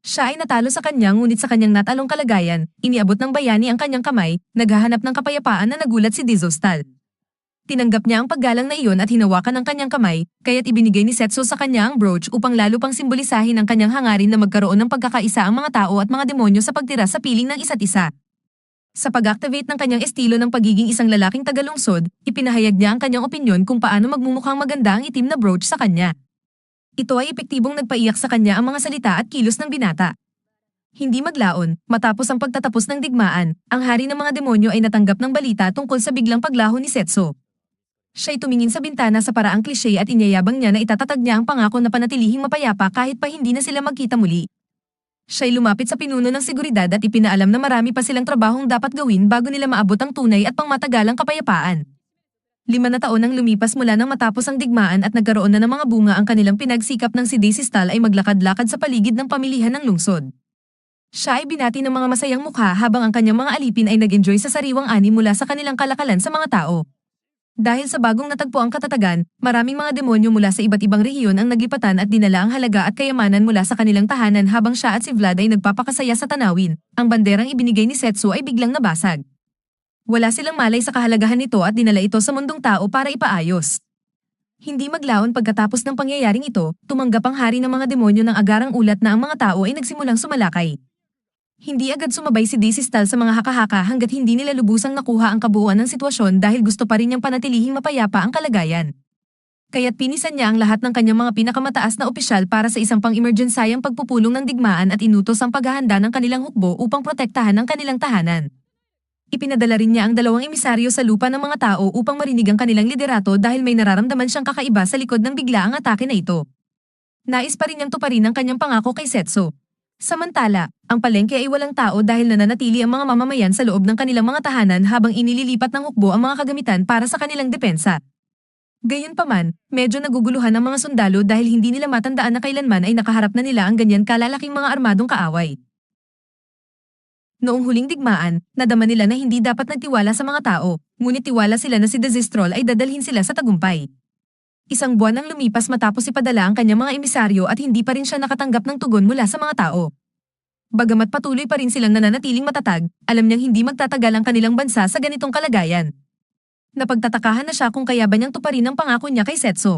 Siya ay natalo sa kanya ngunit sa kanyang natalong kalagayan, iniabot ng bayani ang kanyang kamay, naghahanap ng kapayapaan na nagulat si Dizostal. Tinanggap niya ang paggalang na iyon at hinawakan ang kanyang kamay, kaya't ibinigay ni Setsu sa kanya ang brooch upang lalo pang simbolisahin ang kanyang hangarin na magkaroon ng pagkakaisa ang mga tao at mga demonyo sa pagtira sa piling ng isa't isa. Sa pag-activate ng kanyang estilo ng pagiging isang lalaking tagalungsod, ipinahayag niya ang kanyang opinyon kung paano magmumukhang maganda ang itim na brooch sa kanya. Ito ay epektibong nagpaiyak sa kanya ang mga salita at kilos ng binata. Hindi maglaon, matapos ang pagtatapos ng digmaan, ang hari ng mga demonyo ay natanggap ng balita tungkol sa biglang paglaho ni Setsu. Siya'y tumingin sa bintana sa paraang klise at inyayabang niya na itatatag niya ang pangako na panatilihing mapayapa kahit pa hindi na sila magkita muli. Siya'y lumapit sa pinuno ng seguridad at ipinaalam na marami pa silang trabahong dapat gawin bago nila maabot ang tunay at pangmatagalang kapayapaan. 5 na taon ang lumipas mula nang matapos ang digmaan at nagkaroon na ng mga bunga ang kanilang pinagsikap ng si Dizostal ay maglakad-lakad sa paligid ng pamilihan ng lungsod. Siya ay binati ng mga masayang mukha habang ang kanyang mga alipin ay nag-enjoy sa sariwang ani mula sa kanilang kalakalan sa mga tao. Dahil sa bagong natagpo ang katatagan, maraming mga demonyo mula sa iba't ibang rehiyon ang naglipatan at dinala ang halaga at kayamanan mula sa kanilang tahanan habang siya at si Vlad ay nagpapakasaya sa tanawin. Ang banderang ibinigay ni Setsu ay biglang nabasag. Wala silang malay sa kahalagahan nito at dinala ito sa mundong tao para ipaayos. Hindi maglaon pagkatapos ng pangyayaring ito, tumanggap ang hari ng mga demonyo ng agarang ulat na ang mga tao ay nagsimulang sumalakay. Hindi agad sumabay si Dizostal sa mga haka-haka hanggat hindi nila lubusang nakuha ang kabuuan ng sitwasyon dahil gusto pa rin niyang panatilihing mapayapa ang kalagayan. Kaya't pinisan niya ang lahat ng kanyang mga pinakamataas na opisyal para sa isang pang-emergensayang pagpupulong ng digmaan at inutos ang paghahanda ng kanilang hukbo upang protektahan ang kanilang tahanan. Ipinadala rin niya ang 2 emisaryo sa lupa ng mga tao upang marinig ang kanilang liderato dahil may nararamdaman siyang kakaiba sa likod ng biglaang atake na ito. Nais pa rin niyang tuparin ang kanyang pangako kay Setsu. Samantala, ang palengke ay walang tao dahil nananatili ang mga mamamayan sa loob ng kanilang mga tahanan habang inililipat ng hukbo ang mga kagamitan para sa kanilang depensa. Gayunpaman, medyo naguguluhan ang mga sundalo dahil hindi nila matandaan na kailanman ay nakaharap na nila ang ganyan kalalaking mga armadong kaaway. Noong huling digmaan, nadama nila na hindi dapat nagtiwala sa mga tao, ngunit tiwala sila na si Dizostal ay dadalhin sila sa tagumpay. 1 buwan ang lumipas matapos ipadala ang kanyang mga emisaryo at hindi pa rin siya nakatanggap ng tugon mula sa mga tao. Bagamat patuloy pa rin silang nananatiling matatag, alam niyang hindi magtatagal ang kanilang bansa sa ganitong kalagayan. Napagtatakahan na siya kung kaya ba niyang tuparin ang pangako niya kay Setsu.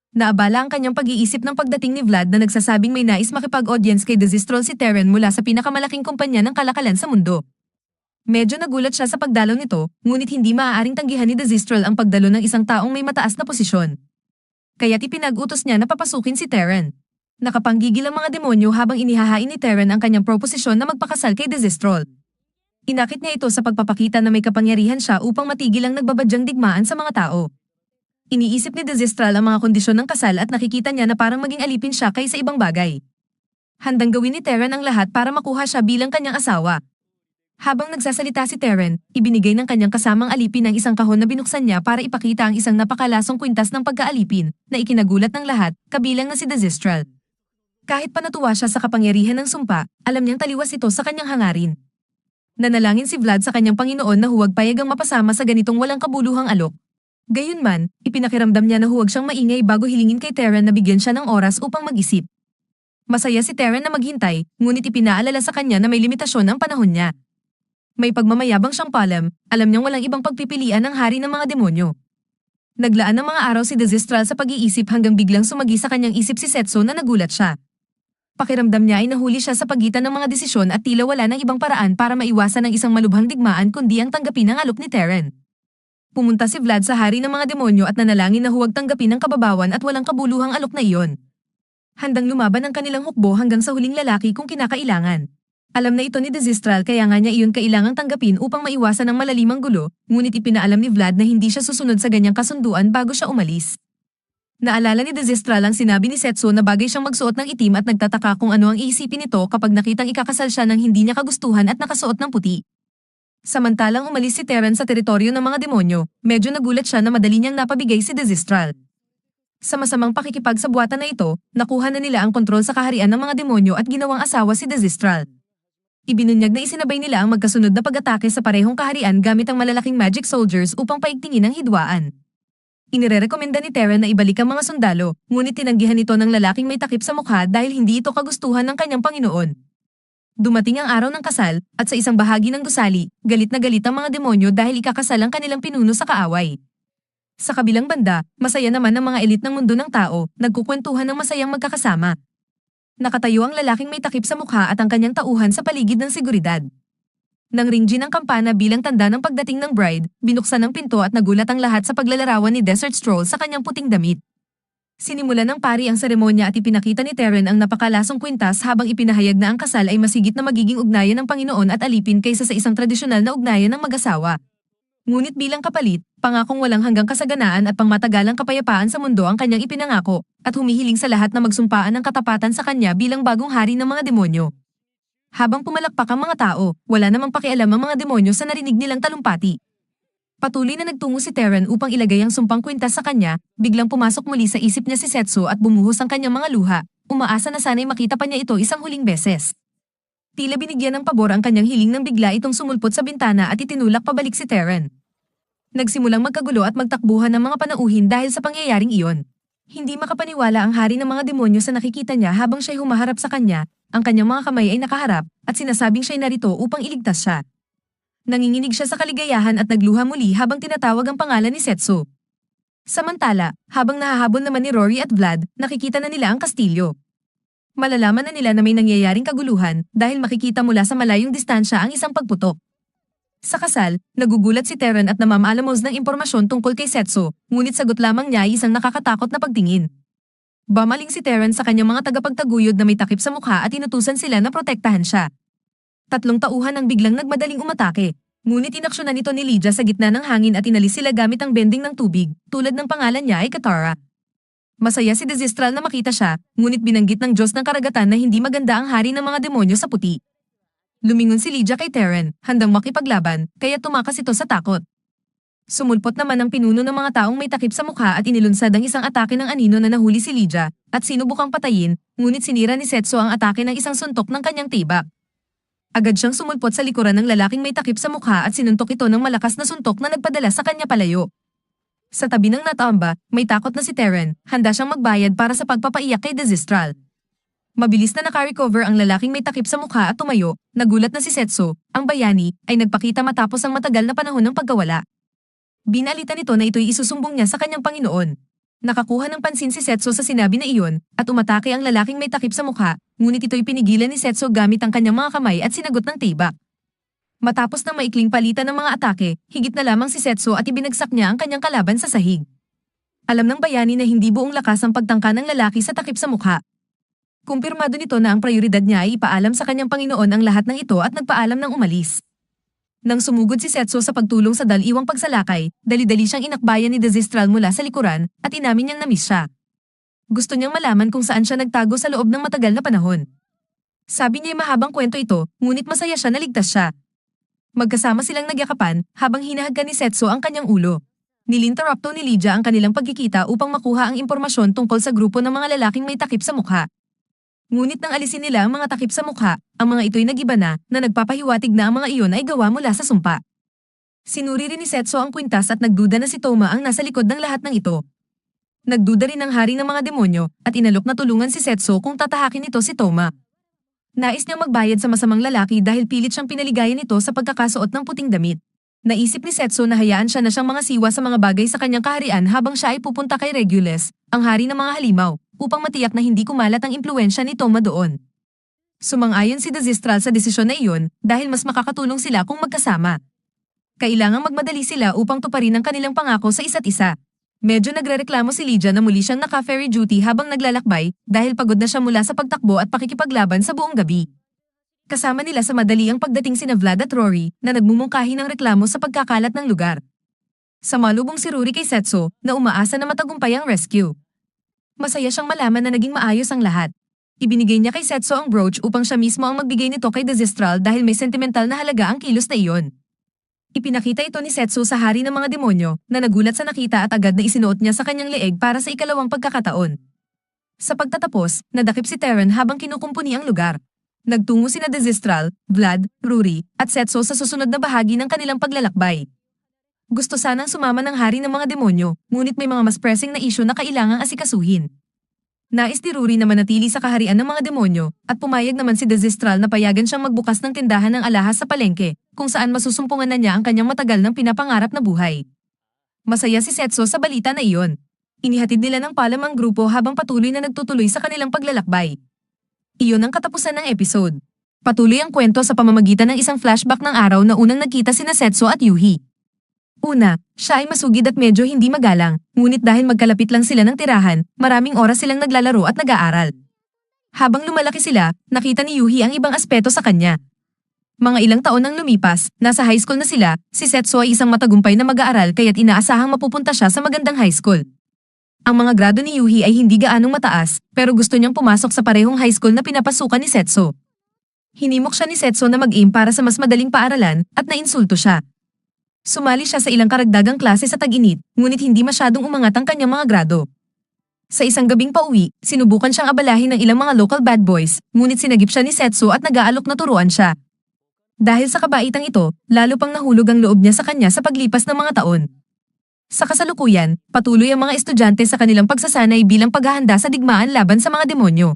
Naabala ang kanyang pag-iisip ng pagdating ni Vlad na nagsasabing may nais makipag-audience kay Dizostal si Terran mula sa pinakamalaking kumpanya ng kalakalan sa mundo. Medyo nagulat siya sa pagdalaw nito, ngunit hindi maaaring tanggihan ni Dizostal ang pagdalo ng isang taong may mataas na posisyon. Kaya't ipinag-utos niya na papasukin si Terran. Nakapanggigil ang mga demonyo habang inihahain ni Terran ang kanyang proposisyon na magpakasal kay Desistrol. Inakit niya ito sa pagpapakita na may kapangyarihan siya upang matigil ang nagbabadyang digmaan sa mga tao. Iniisip ni Desistral ang mga kondisyon ng kasal at nakikita niya na parang maging alipin siya kaysa ibang bagay. Handang gawin ni Terran ang lahat para makuha siya bilang kanyang asawa. Habang nagsasalita si Terran, ibinigay ng kanyang kasamang alipin ang isang kahon na binuksan niya para ipakita ang isang napakalasong kwintas ng pagkaalipin na ikinagulat ng lahat, kabilang na si Desistral. Kahit pa natuwa siya sa kapangyarihan ng sumpa, alam niyang taliwas ito sa kanyang hangarin. Nanalangin si Vlad sa kanyang Panginoon na huwag payagang mapasama sa ganitong walang kabuluhang alok. Gayunman, ipinakiramdam niya na huwag siyang maingay bago hilingin kay Terran na bigyan siya ng oras upang mag-isip. Masaya si Terran na maghintay, ngunit ipinaalala sa kanya na may limitasyon ang panahon niya. May pagmamayabang siyang palam, alam niyang walang ibang pagpipilian ng hari ng mga demonyo. Naglaan ng mga araw si Desistral sa pag-iisip hanggang biglang sumagi sa kanyang isip si Setso na nagulat siya. Pakiramdam niya ay nahuli siya sa pagitan ng mga desisyon at tila wala ng ibang paraan para maiwasan ang isang malubhang digmaan kundi ang tanggapin ang alok ni Terran. Pumunta si Vlad sa hari ng mga demonyo at nanalangin na huwag tanggapin ang kababawan at walang kabuluhang alok na iyon. Handang lumaban ang kanilang hukbo hanggang sa huling lalaki kung kinakailangan. Alam na ito ni Desistral kaya nga niya iyon kailangang tanggapin upang maiwasan ang malalimang gulo, ngunit ipinaalam ni Vlad na hindi siya susunod sa ganyang kasunduan bago siya umalis. Naalala ni Desistral ang sinabi ni Setso na bagay siyang magsuot ng itim at nagtataka kung ano ang iisipin nito kapag nakitang ikakasal siya ng hindi niya kagustuhan at nakasuot ng puti. Samantalang umalis si Terran sa teritoryo ng mga demonyo, medyo nagulat siya na madali niyang napabigay si Desistral. Sa masamang pakikipagsabuatan na ito, nakuha na nila ang kontrol sa kaharian ng mga demonyo at ginawang asawa si Desistral. Ibinunyag na isinabay nila ang magkasunod na pag-atake sa parehong kaharian gamit ang malalaking magic soldiers upang paigtingin ang hidwaan. Inirerekomenda ni Terran na ibalik ang mga sundalo, ngunit tinanggihan ito ng lalaking may takip sa mukha dahil hindi ito kagustuhan ng kanyang Panginoon. Dumating ang araw ng kasal, at sa isang bahagi ng gusali, galit na galit ang mga demonyo dahil ikakasal ang kanilang pinuno sa kaaway. Sa kabilang banda, masaya naman ang mga elit ng mundo ng tao, nagkukwentuhan ng masayang magkakasama. Nakatayo ang lalaking may takip sa mukha at ang kanyang tauhan sa paligid ng seguridad. Nang ringgin ang kampana bilang tanda ng pagdating ng bride, binuksan ang pinto at nagulat ang lahat sa paglalarawan ni Desert Stroll sa kanyang puting damit. Sinimulan ng pari ang seremonya at ipinakita ni Terran ang napakalasong kwintas habang ipinahayag na ang kasal ay masigit na magiging ugnayan ng Panginoon at alipin kaysa sa isang tradisyonal na ugnayan ng mag-asawa. Ngunit bilang kapalit, pangakong walang hanggang kasaganaan at pangmatagalang kapayapaan sa mundo ang kanyang ipinangako, at humihiling sa lahat na magsumpaan ng katapatan sa kanya bilang bagong hari ng mga demonyo. Habang pumalakpak ang mga tao, wala namang pakialam ang mga demonyo sa narinig nilang talumpati. Patuloy na nagtungo si Terran upang ilagay ang sumpang kwintas sa kanya, biglang pumasok muli sa isip niya si Setso at bumuhos ang kanyang mga luha, umaasa na sana'y makita pa niya ito isang huling beses. Tila binigyan ng pabor ang kanyang hiling nang bigla itong sumulpot sa bintana at itinulak pabalik si Terran. Nagsimulang magkagulo at magtakbuhan ng mga panauhin dahil sa pangyayaring iyon. Hindi makapaniwala ang hari ng mga demonyo sa nakikita niya habang siya'y humaharap sa kanya, ang kanyang mga kamay ay nakaharap at sinasabing siya'y narito upang iligtas siya. Nanginginig siya sa kaligayahan at nagluha muli habang tinatawag ang pangalan ni Setso. Samantala, habang nahahabol naman ni Rory at Vlad, nakikita na nila ang kastilyo. Malalaman na nila na may nangyayaring kaguluhan dahil makikita mula sa malayong distansya ang isang pagputok. Sa kasal, nagugulat si Terran at namamaalamos ng impormasyon tungkol kay Setso, ngunit sagot lamang niya ay isang nakakatakot na pagtingin. Bamaling si Terran sa kanyang mga tagapagtaguyod na may takip sa mukha at inutusan sila na protektahan siya. 3 tauhan ang biglang nagmadaling umatake, ngunit inaksyonan nito ni Lydia sa gitna ng hangin at inalis sila gamit ang bending ng tubig, tulad ng pangalan niya ay Katara. Masaya si Desistral na makita siya, ngunit binanggit ng Diyos ng karagatan na hindi maganda ang hari ng mga demonyo sa puti. Lumingon si Lydia kay Terran, handang makipaglaban, kaya tumakas ito sa takot. Sumulpot naman ang pinuno ng mga taong may takip sa mukha at inilunsad ang isang atake ng anino na nahuli si Lydia, at sinubukang patayin, ngunit sinira ni Setso ang atake ng isang suntok ng kanyang tibak. Agad siyang sumulpot sa likuran ng lalaking may takip sa mukha at sinuntok ito ng malakas na suntok na nagpadala sa kanya palayo. Sa tabi ng natamba, may takot na si Terran, handa siyang magbayad para sa pagpapaiyak kay Desistral. Mabilis na nakarecover ang lalaking may takip sa mukha at tumayo, nagulat na si Setso, ang bayani, ay nagpakita matapos ang matagal na panahon ng pagkawala. Binalita nito na ito'y isusumbong niya sa kanyang Panginoon. Nakakuha ng pansin si Setso sa sinabi na iyon, at umatake ang lalaking may takip sa mukha, ngunit ito'y pinigilan ni Setso gamit ang kanyang mga kamay at sinagot ng tibak. Matapos ng maikling palitan ng mga atake, higit na lamang si Setso at ibinagsak niya ang kanyang kalaban sa sahig. Alam ng bayani na hindi buong lakas ang pagtangka ng lalaki sa takip sa mukha. Kumpirmado nito na ang prioridad niya ay ipaalam sa kanyang Panginoon ang lahat ng ito at nagpaalam ng umalis. Nang sumugod si Setso sa pagtulong sa daliwang pagsalakay, dali-dali siyang inakbayan ni Desistral mula sa likuran at inamin niyang namiss siya. Gusto niyang malaman kung saan siya nagtago sa loob ng matagal na panahon. Sabi niya mahabang kwento ito, ngunit masaya siya na ligtas siya. Magkasama silang nagyakapan habang hinahagkan ni Setso ang kanyang ulo. Nilinterrupto ni Lydia ang kanilang pagkikita upang makuha ang impormasyon tungkol sa grupo ng mga lalaking may takip sa mukha. Ngunit nang alisin nila ang mga takip sa mukha, ang mga ito'y nagiba na nagpapahiwatig na ang mga iyon ay gawa mula sa sumpa. Sinuri rin ni Setso ang kwintas at nagduda na si Toma ang nasa likod ng lahat ng ito. Nagduda rin ang hari ng mga demonyo at inalok na tulungan si Setso kung tatahakin nito si Toma. Nais niyang magbayad sa masamang lalaki dahil pilit siyang pinaligayan nito sa pagkakasuot ng puting damit. Naisip ni Setso na hayaan siya na siyang mga siwa sa mga bagay sa kanyang kaharian habang siya ay pupunta kay Regulus, ang hari ng mga halimaw, upang matiyak na hindi kumalat ang impluwensya ni Toma doon. Sumang-ayon si Desistral sa desisyon na iyon dahil mas makakatulong sila kung magkasama. Kailangang magmadali sila upang tuparin ang kanilang pangako sa isa't isa. Medyo nagrereklamo si Lydia na muli siyang naka-ferry duty habang naglalakbay dahil pagod na siya mula sa pagtakbo at pakikipaglaban sa buong gabi. Kasama nila sa madali ang pagdating sina Vlad at Rory na nagmumungkahi ng reklamo sa pagkakalat ng lugar. Samalubong si Rory kay Setso na umaasa na matagumpay ang rescue. Masaya siyang malaman na naging maayos ang lahat. Ibinigay niya kay Setso ang brooch upang siya mismo ang magbigay nito kay Desistral dahil may sentimental na halaga ang kilos na iyon. Ipinakita ito ni Setso sa hari ng mga demonyo na nagulat sa nakita at agad na isinuot niya sa kanyang leeg para sa ikalawang pagkakataon. Sa pagtatapos, nadakip si Terran habang kinukumpuni ang lugar. Nagtungo sina Desistral, Vlad, Rory, at Setso sa susunod na bahagi ng kanilang paglalakbay. Gusto sanang sumama ng hari ng mga demonyo, ngunit may mga mas pressing na isyu na kailangang asikasuhin. Nais ni Rory na manatili sa kaharian ng mga demonyo, at pumayag naman si Desistral na payagan siyang magbukas ng tindahan ng alahas sa palengke, kung saan masusumpungan na niya ang kanyang matagal ng pinapangarap na buhay. Masaya si Setso sa balita na iyon. Inihatid nila ng palam ang grupo habang patuloy na nagtutuloy sa kanilang paglalakbay. Iyon ang katapusan ng episode. Patuloy ang kwento sa pamamagitan ng isang flashback ng araw na unang nagkita sina Setso at Yuhi. Una, siya ay masugid at medyo hindi magalang, ngunit dahil magkalapit lang sila ng tirahan, maraming oras silang naglalaro at nag-aaral. Habang lumalaki sila, nakita ni Yuhi ang ibang aspeto sa kanya. Mga ilang taon nang lumipas, nasa high school na sila, si Setso ay isang matagumpay na mag-aaral kaya't inaasahang mapupunta siya sa magandang high school. Ang mga grado ni Yuhi ay hindi gaanong mataas, pero gusto niyang pumasok sa parehong high school na pinapasukan ni Setso. Hinimok siya ni Setso na mag-aim para sa mas madaling paaralan at nainsulto siya. Sumali siya sa ilang karagdagang klase sa tag-init, ngunit hindi masyadong umangat ang kanyang mga grado. Sa isang gabing pauwi, sinubukan siyang abalahin ng ilang mga local bad boys, ngunit sinagip siya ni Setso at nag-aalok na turuan siya. Dahil sa kabaitang ito, lalo pang nahulog ang loob niya sa kanya sa paglipas ng mga taon. Sa kasalukuyan, patuloy ang mga estudyante sa kanilang pagsasanay bilang paghahanda sa digmaan laban sa mga demonyo.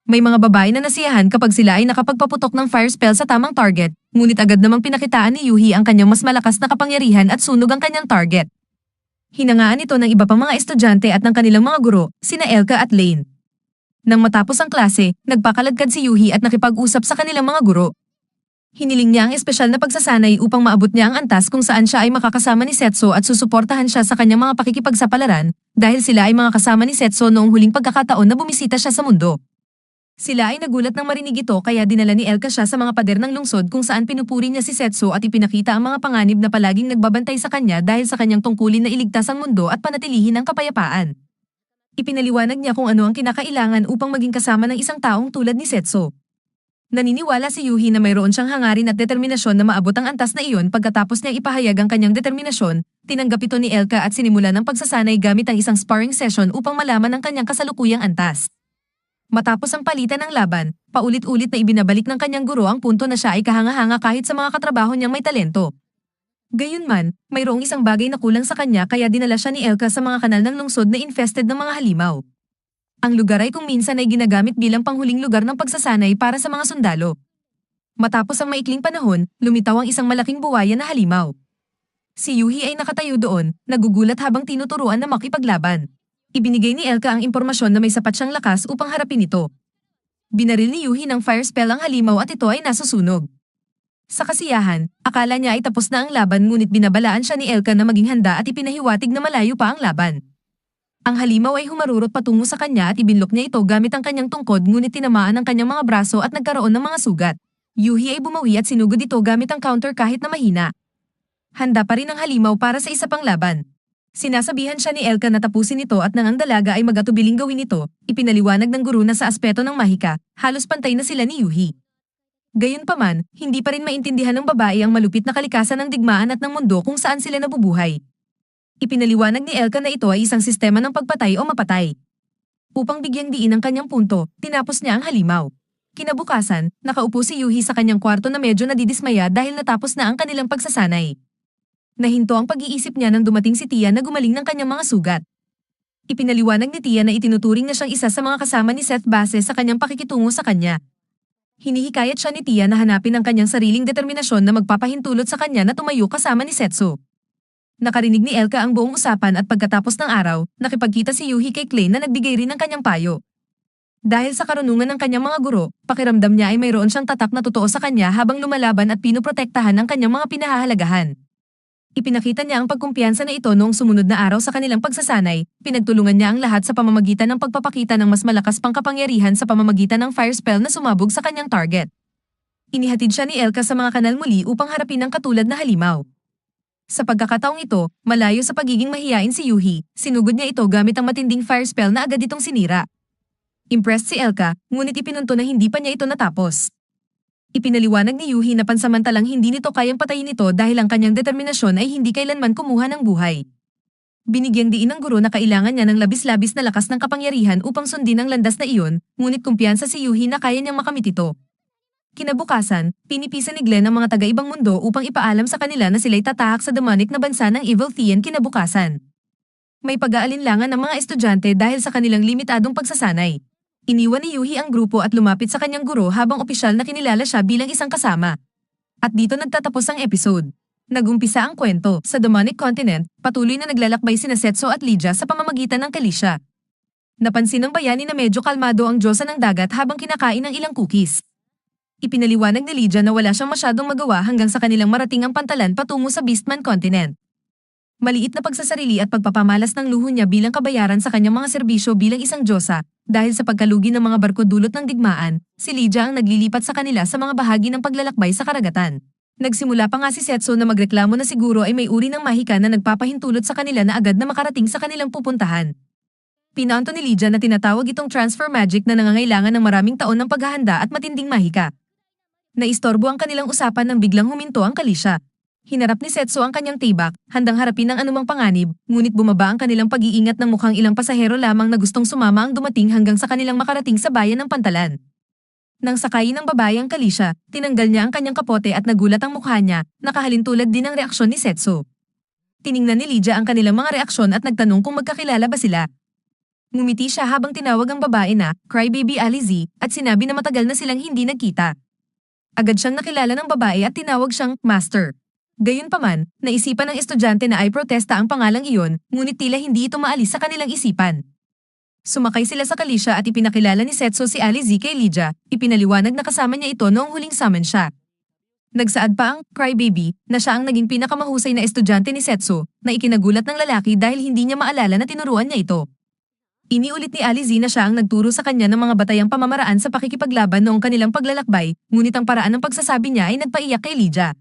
May mga babae na nasiyahan kapag sila ay nakapagpaputok ng fire spell sa tamang target, ngunit agad namang pinakitaan ni Yuhi ang kanyang mas malakas na kapangyarihan at sunog ang kanyang target. Hinangaan ito ng iba pang mga estudyante at ng kanilang mga guro, sina Elka at Lane. Nang matapos ang klase, nagpakaladkad si Yuhi at nakipag-usap sa kanilang mga guro. Hiniling niya ang espesyal na pagsasanay upang maabot niya ang antas kung saan siya ay makakasama ni Setso at susuportahan siya sa kanyang mga pakikipagsapalaran dahil sila ay mga kasama ni Setso noong huling pagkakataon na bumisita siya sa mundo. Sila ay nagulat nang marinig ito kaya dinala ni Elka siya sa mga pader ng lungsod kung saan pinupuri niya si Setso at ipinakita ang mga panganib na palaging nagbabantay sa kanya dahil sa kanyang tungkulin na iligtas ang mundo at panatilihin ang kapayapaan. Ipinaliwanag niya kung ano ang kinakailangan upang maging kasama ng isang taong tulad ni Setso. Naniniwala si Yuhi na mayroon siyang hangarin at determinasyon na maabot ang antas na iyon pagkatapos niya ipahayag ang kanyang determinasyon, tinanggap ito ni Elka at sinimula ng pagsasanay gamit ang isang sparring session upang malaman ang kanyang kasalukuyang antas. Matapos ang palitan ng laban, paulit-ulit na ibinabalik ng kanyang guro ang punto na siya ay kahanga-hanga kahit sa mga katrabaho niyang may talento. Gayunman, mayroong isang bagay na kulang sa kanya kaya dinala siya ni Elka sa mga kanal ng lungsod na infested ng mga halimaw. Ang lugar ay kung minsan ay ginagamit bilang panghuling lugar ng pagsasanay para sa mga sundalo. Matapos ang maikling panahon, lumitaw ang isang malaking buwaya na halimaw. Si Yuhi ay nakatayo doon, nagugulat habang tinuturuan na makipaglaban. Ibinigay ni Elka ang impormasyon na may sapat siyang lakas upang harapin ito. Binaril ni Yuhi ng fire spell ang halimaw at ito ay nasusunog. Sa kasiyahan, akala niya ay tapos na ang laban ngunit binabalaan siya ni Elka na maging handa at ipinahiwatig na malayo pa ang laban. Ang halimaw ay humarurot patungo sa kanya at ibinlok niya ito gamit ang kanyang tungkod ngunit tinamaan ang kanyang mga braso at nagkaroon ng mga sugat. Yuhi ay bumawi at sinugod ito gamit ang counter kahit na mahina. Handa pa rin ang halimaw para sa isa pang laban. Sinasabihan siya ni Elka na tapusin ito at nang ang dalaga ay magatubiling gawin ito, ipinaliwanag ng guro na sa aspeto ng mahika, halos pantay na sila ni Yuhi. Gayunpaman, hindi pa rin maintindihan ng babae ang malupit na kalikasan ng digmaan at ng mundo kung saan sila nabubuhay. Ipinaliwanag ni Elka na ito ay isang sistema ng pagpatay o mapatay. Upang bigyang diin ang kanyang punto, tinapos niya ang halimaw. Kinabukasan, nakaupo si Yuhi sa kanyang kwarto na medyo nadidismaya dahil natapos na ang kanilang pagsasanay. Nahinto ang pag-iisip niya nang dumating si Tia na gumaling ng kanyang mga sugat. Ipinaliwanag ni Tia na itinuturing na siyang isa sa mga kasama ni Seth base sa kanyang pakikitungo sa kanya. Hinihikayat siya ni Tia na hanapin ang kanyang sariling determinasyon na magpapahintulot sa kanya na tumayo kasama ni Setsu. Nakarinig ni Elka ang buong usapan at pagkatapos ng araw, nakipagkita si Yuhi kay Clay na nagbigay rin ng kanyang payo. Dahil sa karunungan ng kanyang mga guro, pakiramdam niya ay mayroon siyang tatak na totoo sa kanya habang lumalaban at pinoprotektahan ang kanyang mga pinahahalagahan. Ipinakita niya ang pagkumpiyansa na ito noong sumunod na araw sa kanilang pagsasanay, pinagtulungan niya ang lahat sa pamamagitan ng pagpapakita ng mas malakas pang kapangyarihan sa pamamagitan ng fire spell na sumabog sa kanyang target. Inihatid siya ni Elka sa mga kanal muli upang harapin ang katulad na halimaw. Sa pagkakataong ito, malayo sa pagiging mahiyain si Yuhi, sinugod niya ito gamit ang matinding fire spell na agad itong sinira. Impressed si Elka, ngunit ipinunto na hindi pa niya ito natapos. Ipinaliwanag ni Yuhi na pansamantalang hindi nito kayang patayin ito dahil ang kanyang determinasyon ay hindi kailanman kumuha ng buhay. Binigyang diin ng guro na kailangan niya ng labis-labis na lakas ng kapangyarihan upang sundin ang landas na iyon, ngunit kumpiyansa si Yuhi na kaya niyang makamit ito. Kinabukasan, pinipisa ni Glenn ang mga taga-ibang mundo upang ipaalam sa kanila na sila'y tatahak sa demonic na bansa ng Evil Thean kinabukasan. May pag-aalinlangan ng mga estudyante dahil sa kanilang limitadong pagsasanay. Iniwan ni Yuhi ang grupo at lumapit sa kanyang guro habang opisyal na kinilala siya bilang isang kasama. At dito nagtatapos ang episode. Nagumpisa ang kwento sa demonic continent, patuloy na naglalakbay sina Setsu at Lydia sa pamamagitan ng Kalisha. Napansin ng bayani na medyo kalmado ang Diyosa ng dagat habang kinakain ng ilang cookies. Ipinaliwanag ni Lydia na wala siyang masyadong magawa hanggang sa kanilang marating ang pantalan patungo sa Beastman Continent. Maliit na pagsasarili at pagpapamalas ng luho niya bilang kabayaran sa kanyang mga serbisyo bilang isang Diyosa, dahil sa pagkalugi ng mga barko dulot ng digmaan, si Lydia ang naglilipat sa kanila sa mga bahagi ng paglalakbay sa karagatan. Nagsimula pa nga si Setsu na magreklamo na siguro ay may uri ng mahika na nagpapahintulot sa kanila na agad na makarating sa kanilang pupuntahan. Pinanto ni Lydia na tinatawag itong transfer magic na nangangailangan ng maraming taon ng paghahanda at matinding mahika. Naistorbo ang kanilang usapan nang biglang huminto ang Kalisha. Hinarap ni Setsu ang kanyang tibak, handang harapin ang anumang panganib, ngunit bumaba ang kanilang pag-iingat ng mukhang ilang pasahero lamang na gustong sumama ang dumating hanggang sa kanilang makarating sa bayan ng Pantalan. Nang sakayin ng babae ang Kalisha, tinanggal niya ang kanyang kapote at nagulat ang mukha niya, nakahalintulad din ang reaksyon ni Setsu. Tiningnan ni Lydia ang kanilang mga reaksyon at nagtanong kung magkakilala ba sila. Ngumiti siya habang tinawag ang babae na Crybaby Alize at sinabi na matagal na silang hindi nagkita. Agad siyang nakilala ng babae at tinawag siyang Master. Gayunpaman, naisipan ng estudyante na ay protesta ang pangalang iyon, ngunit tila hindi ito maalis sa kanilang isipan. Sumakay sila sa Kalisha at ipinakilala ni Setsu si Alize kay Lydia, ipinaliwanag na kasama niya ito noong huling summon siya. Nagsaad pa ang Crybaby na siya ang naging pinakamahusay na estudyante ni Setsu, na ikinagulat ng lalaki dahil hindi niya maalala na tinuruan niya ito. Iniulit ni Alize na siya ang nagturo sa kanya ng mga batayang pamamaraan sa pakikipaglaban noong kanilang paglalakbay, ngunit ang paraan ng pagsasabi niya ay nagpaiyak kay Lydia.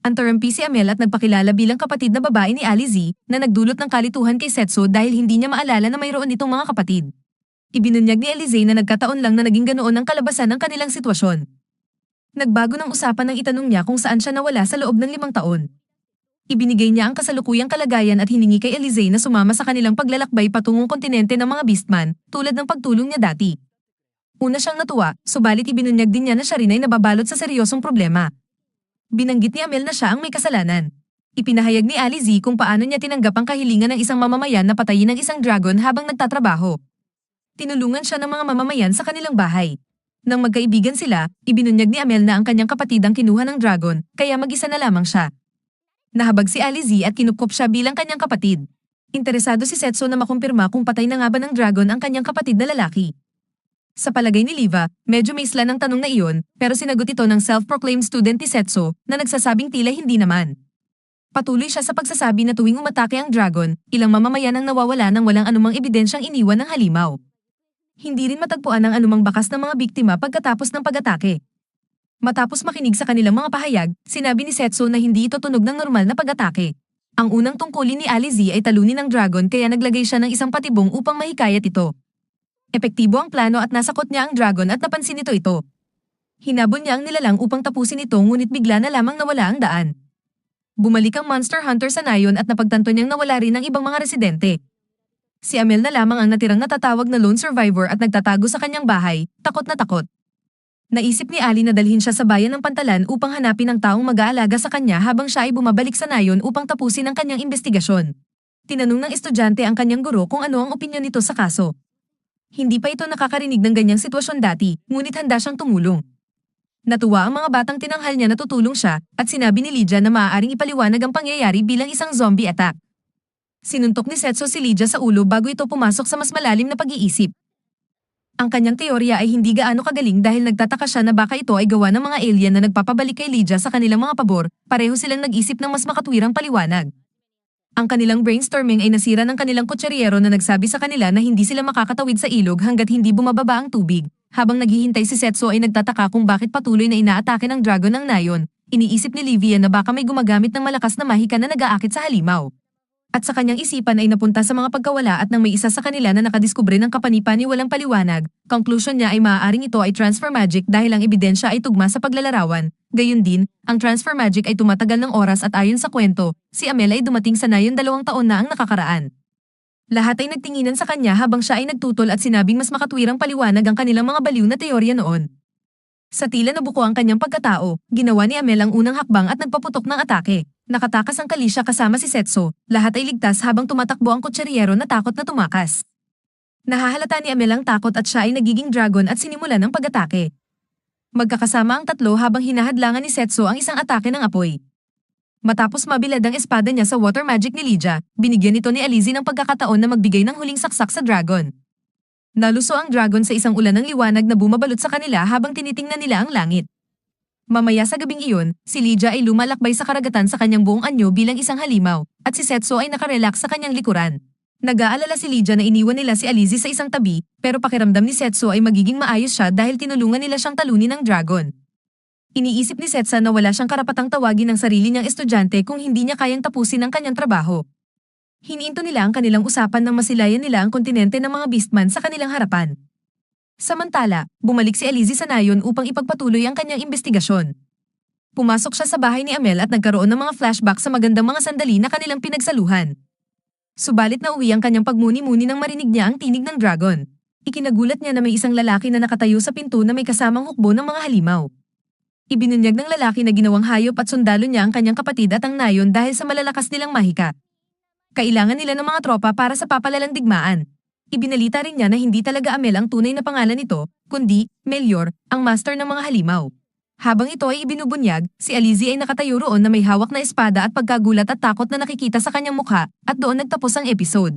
Antarampi si Amel at nagpakilala bilang kapatid na babae ni Alize na nagdulot ng kalituhan kay Setsu dahil hindi niya maalala na mayroon itong mga kapatid. Ibinunyag ni Alize na nagkataon lang na naging ganoon ang kalabasan ng kanilang sitwasyon. Nagbago ng usapan nang itanong niya kung saan siya nawala sa loob ng 5 taon. Ibinigay niya ang kasalukuyang kalagayan at hiningi kay Alize na sumama sa kanilang paglalakbay patungong kontinente ng mga Beastman, tulad ng pagtulong niya dati. Una siyang natuwa, subalit ibinunyag din niya na siya rin ay nababalot sa seryosong problema. Binanggit ni Amel na siya ang may kasalanan. Ipinahayag ni Alize kung paano niya tinanggap ang kahilingan ng isang mamamayan na patayin ng isang dragon habang nagtatrabaho. Tinulungan siya ng mga mamamayan sa kanilang bahay. Nang magkaibigan sila, ibinunyag ni Amel na ang kanyang kapatid ang kinuha ng dragon, kaya mag-isa na lamang siya. Nahabag si Alize at kinupkop siya bilang kanyang kapatid. Interesado si Setsu na makumpirma kung patay na nga ba ng dragon ang kanyang kapatid na lalaki. Sa palagay ni Liva, medyo may isla ng tanong na iyon, pero sinagot ito ng self-proclaimed student ni Setsu na nagsasabing tila hindi naman. Patuloy siya sa pagsasabi na tuwing umatake ang dragon, ilang mamamayan ang nawawala nang walang anumang ebidensyang iniwan ng halimaw. Hindi rin matagpuan ang anumang bakas ng mga biktima pagkatapos ng pag-atake. Matapos makinig sa kanilang mga pahayag, sinabi ni Setsu na hindi ito tunog ng normal na pag-atake. Ang unang tungkulin ni Alizi ay talunin ng dragon kaya naglagay siya ng isang patibong upang mahikayat ito. Epektibo ang plano at nasakot niya ang dragon at napansin nito ito. Hinabol niya ang nilalang upang tapusin ito ngunit bigla na lamang nawala ang daan. Bumalik ang Monster Hunter sa nayon at napagtanto niyang nawala rin ang ibang mga residente. Si Amel na lamang ang natirang natatawag na lone survivor at nagtatago sa kanyang bahay, takot na takot. Naisip ni Ali na dalhin siya sa bayan ng Pantalan upang hanapin ang taong mag-aalaga sa kanya habang siya ay bumabalik sa nayon upang tapusin ang kanyang investigasyon. Tinanong ng estudyante ang kanyang guro kung ano ang opinyon nito sa kaso. Hindi pa ito nakakarinig ng ganyang sitwasyon dati, ngunit handa siyang tumulong. Natuwa ang mga batang tinanghal niya na tutulong siya at sinabi ni Lydia na maaaring ipaliwanag ang pangyayari bilang isang zombie attack. Sinuntok ni Setsu si Lydia sa ulo bago ito pumasok sa mas malalim na pag-iisip. Ang kanyang teorya ay hindi gaano kagaling dahil nagtataka siya na baka ito ay gawa ng mga alien na nagpapabalik kay Lydia sa kanilang mga pabor, pareho silang nag-isip ng mas makatwirang paliwanag. Ang kanilang brainstorming ay nasira ng kanilang kutsariyero na nagsabi sa kanila na hindi sila makakatawid sa ilog hanggat hindi bumababa ang tubig. Habang naghihintay si Setsu ay nagtataka kung bakit patuloy na inaatake ng dragon ang nayon. Iniisip ni Livia na baka may gumagamit ng malakas na mahika na nag-aakit sa halimaw. At sa kanyang isipan ay napunta sa mga pagkawala at nang may isa sa kanila na nakadiskubre ng kapanipaniwalang paliwanag, conclusion niya ay maaaring ito ay transfer magic dahil ang ebidensya ay tugma sa paglalarawan. Gayun din, ang transfer magic ay tumatagal ng oras at ayon sa kwento, si Amel ay dumating sa nayon 2 taon na ang nakakaraan. Lahat ay nagtinginan sa kanya habang siya ay nagtutol at sinabing mas makatwirang paliwanag ang kanilang mga baliw na teorya noon. Sa tila nabuko ang kanyang pagkatao, ginawa ni Amel ang unang hakbang at nagpaputok ng atake. Nakatakas ang Kalisha kasama si Setsu, lahat ay ligtas habang tumatakbo ang kutsariyero na takot na tumakas. Nahahalata ni Amel ang takot at siya ay nagiging dragon at sinimulan ng pag-atake. Magkakasama ang tatlo habang hinahadlangan ni Setsu ang isang atake ng apoy. Matapos mabilad ang espada niya sa water magic ni Lydia, binigyan ito ni Alizi ng pagkakataon na magbigay ng huling saksak sa dragon. Naluso ang dragon sa isang ulan ng liwanag na bumabalot sa kanila habang tinitingnan nila ang langit. Mamaya sa gabing iyon, si Lydia ay lumalakbay sa karagatan sa kanyang buong anyo bilang isang halimaw, at si Setsu ay nakarelax sa kanyang likuran. Nag-aalala si Lydia na iniwan nila si Alizi sa isang tabi, pero pakiramdam ni Setsu ay magiging maayos siya dahil tinulungan nila siyang talunin ng dragon. Iniisip ni Setsa na wala siyang karapatang tawagin ng sarili niyang estudyante kung hindi niya kayang tapusin ang kanyang trabaho. Hiniinto nila ang kanilang usapan nang masilayan nila ang kontinente ng mga beastman sa kanilang harapan. Samantala, bumalik si Alizi sa nayon upang ipagpatuloy ang kanyang investigasyon. Pumasok siya sa bahay ni Amel at nagkaroon ng mga flashback sa magandang mga sandali na kanilang pinagsaluhan. Subalit na uwi ang kanyang pagmuni-muni nang marinig niya ang tinig ng dragon. Ikinagulat niya na may isang lalaki na nakatayo sa pinto na may kasamang hukbo ng mga halimaw. Ibinunyag ng lalaki na ginawang hayop at sundalo niya ang kanyang kapatid at ang nayon dahil sa malalakas nilang mahika. Kailangan nila ng mga tropa para sa papalalang digmaan. Ibinalita rin niya na hindi talaga Amel ang tunay na pangalan nito, kundi Melyor, ang master ng mga halimaw. Habang ito ay ibinubunyag, si Alizi ay nakatayo roon na may hawak na espada at pagkagulat at takot na nakikita sa kanyang mukha, at doon nagtapos ang episode.